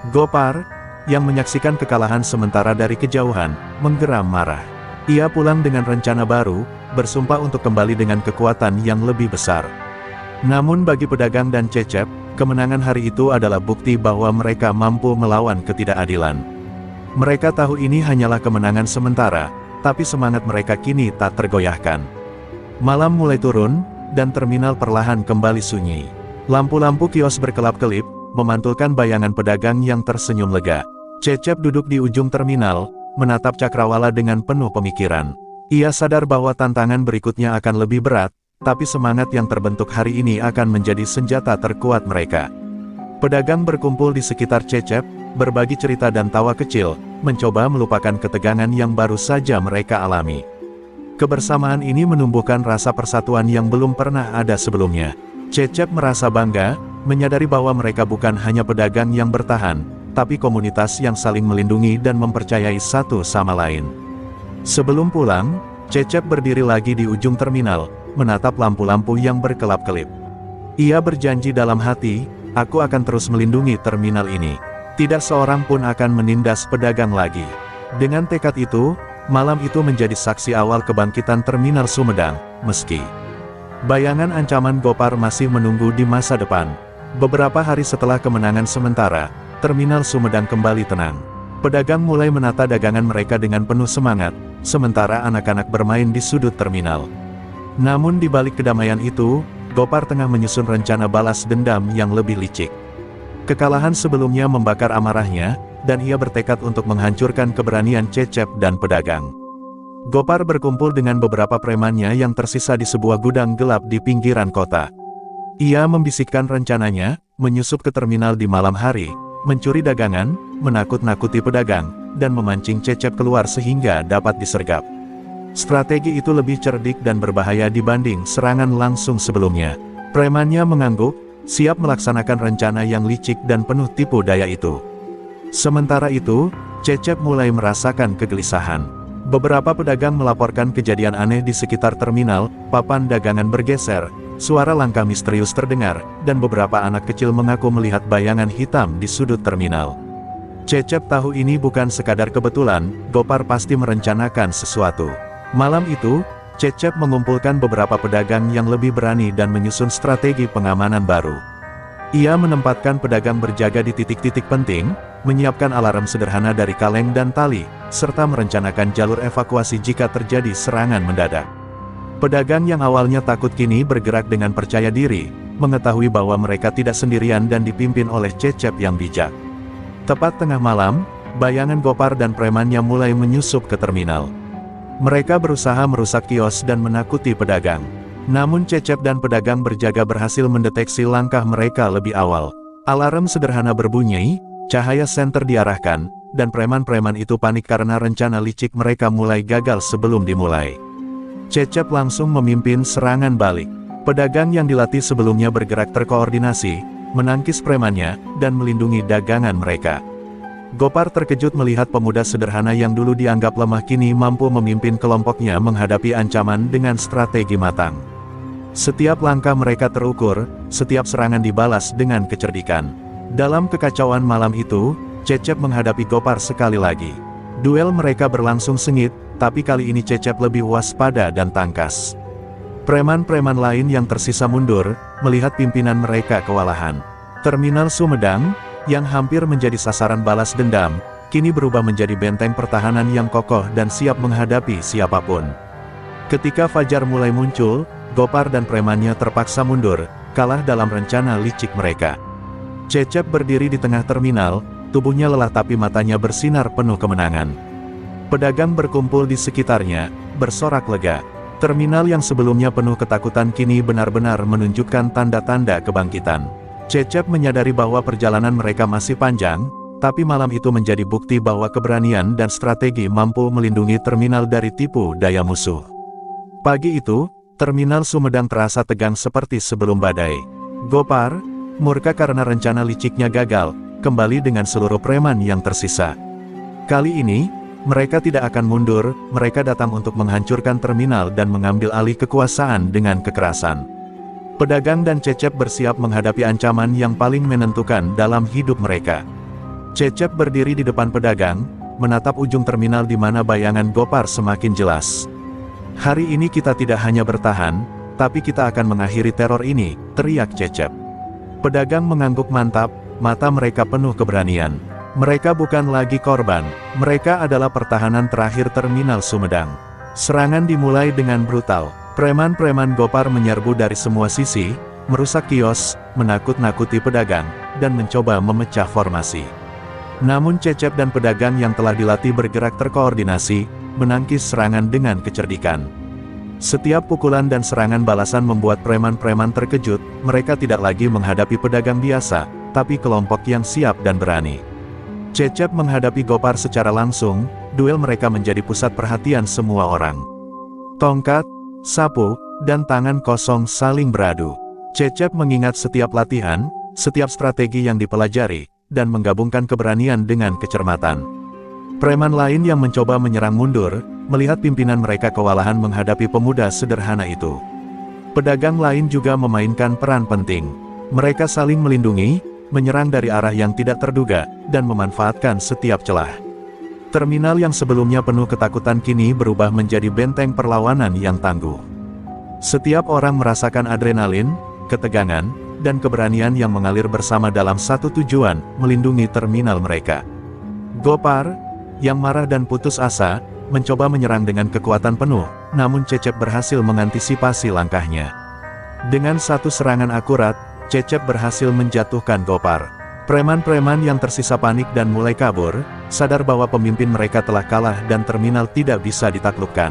A: Gopar, yang menyaksikan kekalahan sementara dari kejauhan, menggeram marah. Ia pulang dengan rencana baru, bersumpah untuk kembali dengan kekuatan yang lebih besar. Namun bagi pedagang dan Cecep, kemenangan hari itu adalah bukti bahwa mereka mampu melawan ketidakadilan. Mereka tahu ini hanyalah kemenangan sementara, tapi semangat mereka kini tak tergoyahkan. Malam mulai turun, dan terminal perlahan kembali sunyi. Lampu-lampu kios berkelap-kelip, memantulkan bayangan pedagang yang tersenyum lega. Cecep duduk di ujung terminal, menatap cakrawala dengan penuh pemikiran. Ia sadar bahwa tantangan berikutnya akan lebih berat, tapi semangat yang terbentuk hari ini akan menjadi senjata terkuat mereka. Pedagang berkumpul di sekitar Cecep, berbagi cerita dan tawa kecil, mencoba melupakan ketegangan yang baru saja mereka alami. Kebersamaan ini menumbuhkan rasa persatuan yang belum pernah ada sebelumnya. Cecep merasa bangga, menyadari bahwa mereka bukan hanya pedagang yang bertahan, tapi komunitas yang saling melindungi dan mempercayai satu sama lain. Sebelum pulang, Cecep berdiri lagi di ujung terminal, menatap lampu-lampu yang berkelap-kelip. Ia berjanji dalam hati, "Aku akan terus melindungi terminal ini. Tidak seorang pun akan menindas pedagang lagi." Dengan tekad itu, malam itu menjadi saksi awal kebangkitan terminal Sumedang, meski bayangan ancaman Gopar masih menunggu di masa depan. Beberapa hari setelah kemenangan sementara, terminal Sumedang kembali tenang. Pedagang mulai menata dagangan mereka dengan penuh semangat, sementara anak-anak bermain di sudut terminal. Namun di balik kedamaian itu, Gopar tengah menyusun rencana balas dendam yang lebih licik. Kekalahan sebelumnya membakar amarahnya, dan ia bertekad untuk menghancurkan keberanian Cecep dan pedagang. Gopar berkumpul dengan beberapa premannya yang tersisa di sebuah gudang gelap di pinggiran kota. Ia membisikkan rencananya, menyusup ke terminal di malam hari, mencuri dagangan, menakut-nakuti pedagang, dan memancing Cecep keluar sehingga dapat disergap. Strategi itu lebih cerdik dan berbahaya dibanding serangan langsung sebelumnya. Premannya mengangguk, siap melaksanakan rencana yang licik dan penuh tipu daya itu. Sementara itu, Cecep mulai merasakan kegelisahan. Beberapa pedagang melaporkan kejadian aneh di sekitar terminal, papan dagangan bergeser, suara langkah misterius terdengar, dan beberapa anak kecil mengaku melihat bayangan hitam di sudut terminal. Cecep tahu ini bukan sekadar kebetulan, Gopar pasti merencanakan sesuatu. Malam itu, Cecep mengumpulkan beberapa pedagang yang lebih berani dan menyusun strategi pengamanan baru. Ia menempatkan pedagang berjaga di titik-titik penting, menyiapkan alarm sederhana dari kaleng dan tali, serta merencanakan jalur evakuasi jika terjadi serangan mendadak. Pedagang yang awalnya takut kini bergerak dengan percaya diri, mengetahui bahwa mereka tidak sendirian dan dipimpin oleh Cecep yang bijak. Tepat tengah malam, bayangan Gopar dan premannya mulai menyusup ke terminal. Mereka berusaha merusak kios dan menakuti pedagang. Namun Cecep dan pedagang berjaga berhasil mendeteksi langkah mereka lebih awal. Alarm sederhana berbunyi, cahaya senter diarahkan, dan preman-preman itu panik karena rencana licik mereka mulai gagal sebelum dimulai. Cecep langsung memimpin serangan balik. Pedagang yang dilatih sebelumnya bergerak terkoordinasi, menangkis premannya, dan melindungi dagangan mereka. Gopar terkejut melihat pemuda sederhana yang dulu dianggap lemah kini mampu memimpin kelompoknya menghadapi ancaman dengan strategi matang. Setiap langkah mereka terukur, setiap serangan dibalas dengan kecerdikan. Dalam kekacauan malam itu, Cecep menghadapi Gopar sekali lagi. Duel mereka berlangsung sengit, tapi kali ini Cecep lebih waspada dan tangkas. Preman-preman lain yang tersisa mundur, melihat pimpinan mereka kewalahan. Terminal Sumedang, yang hampir menjadi sasaran balas dendam, kini berubah menjadi benteng pertahanan yang kokoh dan siap menghadapi siapapun. Ketika fajar mulai muncul, Gopar dan premannya terpaksa mundur, kalah dalam rencana licik mereka. Cecep berdiri di tengah terminal, tubuhnya lelah tapi matanya bersinar penuh kemenangan. Pedagang berkumpul di sekitarnya, bersorak lega. Terminal yang sebelumnya penuh ketakutan kini benar-benar menunjukkan tanda-tanda kebangkitan. Cecep menyadari bahwa perjalanan mereka masih panjang, tapi malam itu menjadi bukti bahwa keberanian dan strategi mampu melindungi terminal dari tipu daya musuh. Pagi itu, terminal Sumedang terasa tegang seperti sebelum badai. Gopar, murka karena rencana liciknya gagal, kembali dengan seluruh preman yang tersisa. Kali ini, mereka tidak akan mundur, mereka datang untuk menghancurkan terminal dan mengambil alih kekuasaan dengan kekerasan. Pedagang dan Cecep bersiap menghadapi ancaman yang paling menentukan dalam hidup mereka. Cecep berdiri di depan pedagang, menatap ujung terminal di mana bayangan Gopar semakin jelas. Hari ini kita tidak hanya bertahan, tapi kita akan mengakhiri teror ini, teriak Cecep. Pedagang mengangguk mantap, mata mereka penuh keberanian. Mereka bukan lagi korban, mereka adalah pertahanan terakhir terminal Sumedang. Serangan dimulai dengan brutal. Preman-preman Gopar menyerbu dari semua sisi, merusak kios, menakut-nakuti pedagang, dan mencoba memecah formasi. Namun Cecep dan pedagang yang telah dilatih bergerak terkoordinasi, menangkis serangan dengan kecerdikan. Setiap pukulan dan serangan balasan membuat preman-preman terkejut, mereka tidak lagi menghadapi pedagang biasa, tapi kelompok yang siap dan berani. Cecep menghadapi Gopar secara langsung, duel mereka menjadi pusat perhatian semua orang. Tongkat, sapu, dan tangan kosong saling beradu. Cecep mengingat setiap latihan, setiap strategi yang dipelajari, dan menggabungkan keberanian dengan kecermatan. Preman lain yang mencoba menyerang mundur, melihat pimpinan mereka kewalahan menghadapi pemuda sederhana itu. Pedagang lain juga memainkan peran penting. Mereka saling melindungi, menyerang dari arah yang tidak terduga, dan memanfaatkan setiap celah. Terminal yang sebelumnya penuh ketakutan kini berubah menjadi benteng perlawanan yang tangguh. Setiap orang merasakan adrenalin, ketegangan, dan keberanian yang mengalir bersama dalam satu tujuan, melindungi terminal mereka. Gopar, yang marah dan putus asa, mencoba menyerang dengan kekuatan penuh, namun Cecep berhasil mengantisipasi langkahnya. Dengan satu serangan akurat, Cecep berhasil menjatuhkan Gopar. Preman-preman yang tersisa panik dan mulai kabur, sadar bahwa pemimpin mereka telah kalah dan terminal tidak bisa ditaklukkan.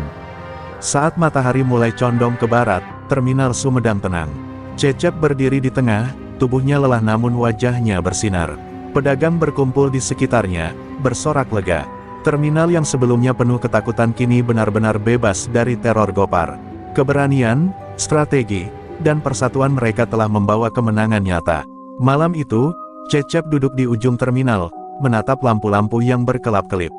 A: Saat matahari mulai condong ke barat, terminal Sumedang tenang. Cecep berdiri di tengah, tubuhnya lelah namun wajahnya bersinar. Pedagang berkumpul di sekitarnya, bersorak lega. Terminal yang sebelumnya penuh ketakutan kini benar-benar bebas dari teror Gopar. Keberanian, strategi, dan persatuan mereka telah membawa kemenangan nyata. Malam itu, Cecep duduk di ujung terminal, menatap lampu-lampu yang berkelap-kelip.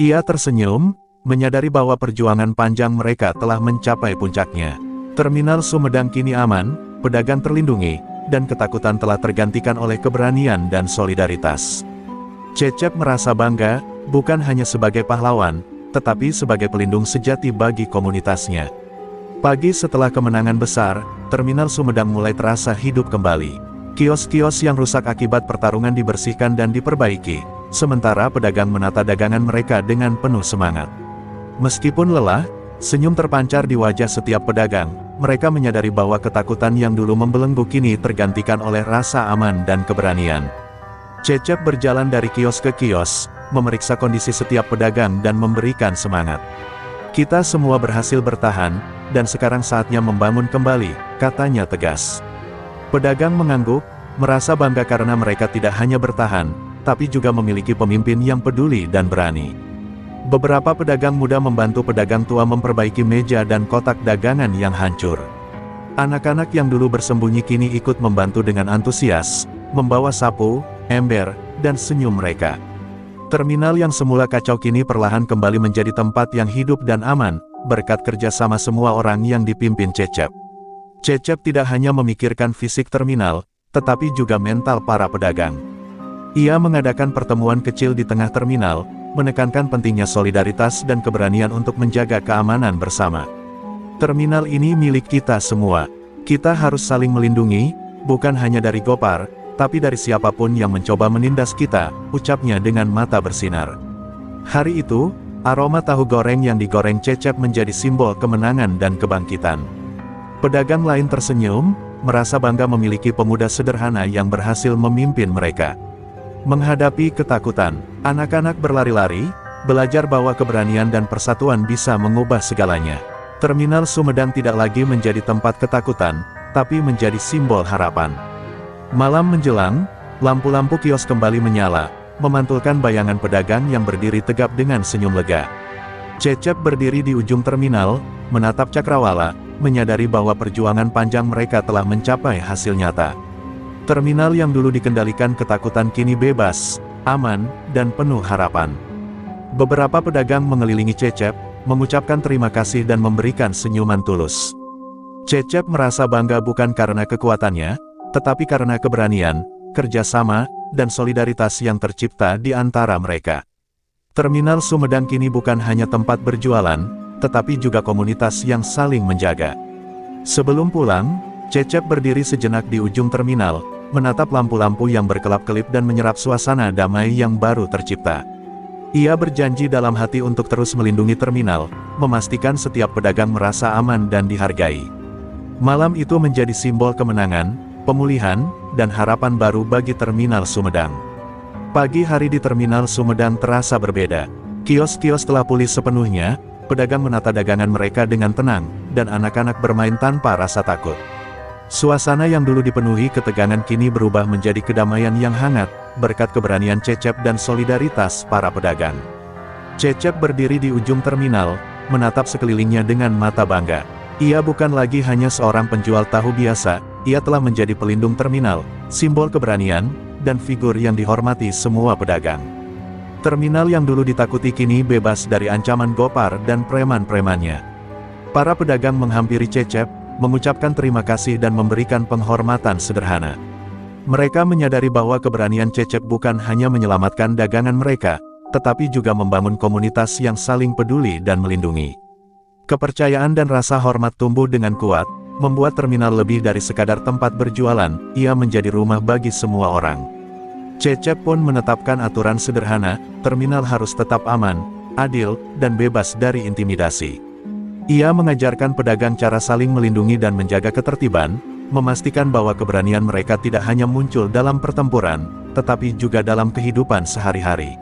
A: Ia tersenyum, menyadari bahwa perjuangan panjang mereka telah mencapai puncaknya. Terminal Sumedang kini aman, pedagang terlindungi, dan ketakutan telah tergantikan oleh keberanian dan solidaritas. Cecep merasa bangga, bukan hanya sebagai pahlawan, tetapi sebagai pelindung sejati bagi komunitasnya. Pagi setelah kemenangan besar, terminal Sumedang mulai terasa hidup kembali. Kios-kios yang rusak akibat pertarungan dibersihkan dan diperbaiki, sementara pedagang menata dagangan mereka dengan penuh semangat. Meskipun lelah, senyum terpancar di wajah setiap pedagang. Mereka menyadari bahwa ketakutan yang dulu membelenggu kini tergantikan oleh rasa aman dan keberanian. Cecep berjalan dari kios ke kios, memeriksa kondisi setiap pedagang dan memberikan semangat. Kita semua berhasil bertahan, dan sekarang saatnya membangun kembali, katanya tegas. Pedagang mengangguk, merasa bangga karena mereka tidak hanya bertahan, tapi juga memiliki pemimpin yang peduli dan berani. Beberapa pedagang muda membantu pedagang tua memperbaiki meja dan kotak dagangan yang hancur. Anak-anak yang dulu bersembunyi kini ikut membantu dengan antusias, membawa sapu, ember, dan senyum mereka. Terminal yang semula kacau kini perlahan kembali menjadi tempat yang hidup dan aman, berkat kerjasama semua orang yang dipimpin Cecep. Cecep tidak hanya memikirkan fisik terminal, tetapi juga mental para pedagang. Ia mengadakan pertemuan kecil di tengah terminal, menekankan pentingnya solidaritas dan keberanian untuk menjaga keamanan bersama. Terminal ini milik kita semua. Kita harus saling melindungi, bukan hanya dari Gopar, tapi dari siapapun yang mencoba menindas kita, ucapnya dengan mata bersinar. Hari itu, aroma tahu goreng yang digoreng Cecep menjadi simbol kemenangan dan kebangkitan. Pedagang lain tersenyum, merasa bangga memiliki pemuda sederhana yang berhasil memimpin mereka. Menghadapi ketakutan, anak-anak berlari-lari, belajar bahwa keberanian dan persatuan bisa mengubah segalanya. Terminal Sumedang tidak lagi menjadi tempat ketakutan, tapi menjadi simbol harapan. Malam menjelang, lampu-lampu kios kembali menyala, memantulkan bayangan pedagang yang berdiri tegap dengan senyum lega. Cecep berdiri di ujung terminal, menatap cakrawala, menyadari bahwa perjuangan panjang mereka telah mencapai hasil nyata. Terminal yang dulu dikendalikan ketakutan kini bebas, aman, dan penuh harapan. Beberapa pedagang mengelilingi Cecep, mengucapkan terima kasih dan memberikan senyuman tulus. Cecep merasa bangga bukan karena kekuatannya, tetapi karena keberanian, kerjasama, dan solidaritas yang tercipta di antara mereka. Terminal Sumedang kini bukan hanya tempat berjualan, tetapi juga komunitas yang saling menjaga. Sebelum pulang, Cecep berdiri sejenak di ujung terminal, menatap lampu-lampu yang berkelap-kelip dan menyerap suasana damai yang baru tercipta. Ia berjanji dalam hati untuk terus melindungi terminal, memastikan setiap pedagang merasa aman dan dihargai. Malam itu menjadi simbol kemenangan, pemulihan, dan harapan baru bagi terminal Sumedang. Pagi hari di terminal Sumedang terasa berbeda. Kios-kios telah pulih sepenuhnya, pedagang menata dagangan mereka dengan tenang, dan anak-anak bermain tanpa rasa takut. Suasana yang dulu dipenuhi ketegangan kini berubah menjadi kedamaian yang hangat, berkat keberanian Cecep dan solidaritas para pedagang. Cecep berdiri di ujung terminal, menatap sekelilingnya dengan mata bangga. Ia bukan lagi hanya seorang penjual tahu biasa, ia telah menjadi pelindung terminal, simbol keberanian, dan figur yang dihormati semua pedagang. Terminal yang dulu ditakuti kini bebas dari ancaman Gopar dan preman-premannya. Para pedagang menghampiri Cecep, mengucapkan terima kasih dan memberikan penghormatan sederhana. Mereka menyadari bahwa keberanian Cecep bukan hanya menyelamatkan dagangan mereka, tetapi juga membangun komunitas yang saling peduli dan melindungi. Kepercayaan dan rasa hormat tumbuh dengan kuat, membuat terminal lebih dari sekadar tempat berjualan, ia menjadi rumah bagi semua orang. Cecep pun menetapkan aturan sederhana, terminal harus tetap aman, adil, dan bebas dari intimidasi. Ia mengajarkan pedagang cara saling melindungi dan menjaga ketertiban, memastikan bahwa keberanian mereka tidak hanya muncul dalam pertempuran, tetapi juga dalam kehidupan sehari-hari.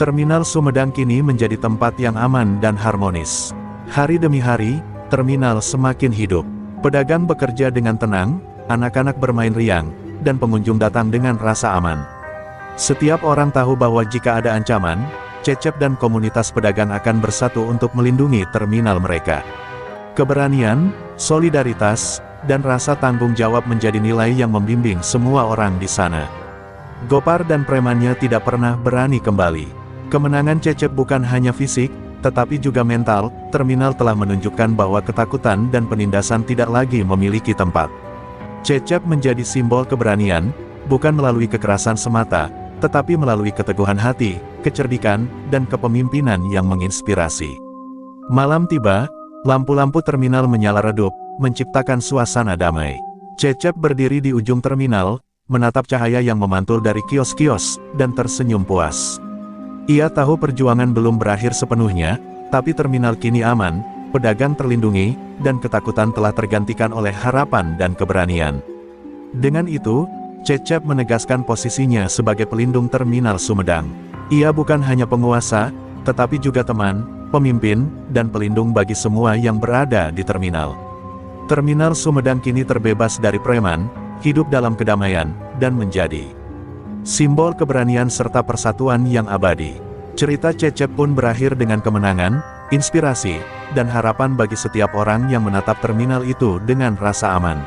A: Terminal Sumedang kini menjadi tempat yang aman dan harmonis. Hari demi hari, terminal semakin hidup. Pedagang bekerja dengan tenang, anak-anak bermain riang, dan pengunjung datang dengan rasa aman. Setiap orang tahu bahwa jika ada ancaman, Cecep dan komunitas pedagang akan bersatu untuk melindungi terminal mereka. Keberanian, solidaritas, dan rasa tanggung jawab menjadi nilai yang membimbing semua orang di sana. Gopar dan premannya tidak pernah berani kembali. Kemenangan Cecep bukan hanya fisik, tetapi juga mental. Terminal telah menunjukkan bahwa ketakutan dan penindasan tidak lagi memiliki tempat. Cecep menjadi simbol keberanian, bukan melalui kekerasan semata, tetapi melalui keteguhan hati, kecerdikan, dan kepemimpinan yang menginspirasi. Malam tiba, lampu-lampu terminal menyala redup, menciptakan suasana damai. Cecep berdiri di ujung terminal, menatap cahaya yang memantul dari kios-kios, dan tersenyum puas. Ia tahu perjuangan belum berakhir sepenuhnya, tapi terminal kini aman, pedagang terlindungi, dan ketakutan telah tergantikan oleh harapan dan keberanian. Dengan itu, Cecep menegaskan posisinya sebagai pelindung terminal Sumedang. Ia bukan hanya penguasa, tetapi juga teman, pemimpin, dan pelindung bagi semua yang berada di terminal. Terminal Sumedang kini terbebas dari preman, hidup dalam kedamaian, dan menjadi simbol keberanian serta persatuan yang abadi. Cerita Cecep pun berakhir dengan kemenangan, inspirasi, dan harapan bagi setiap orang yang menatap terminal itu dengan rasa aman.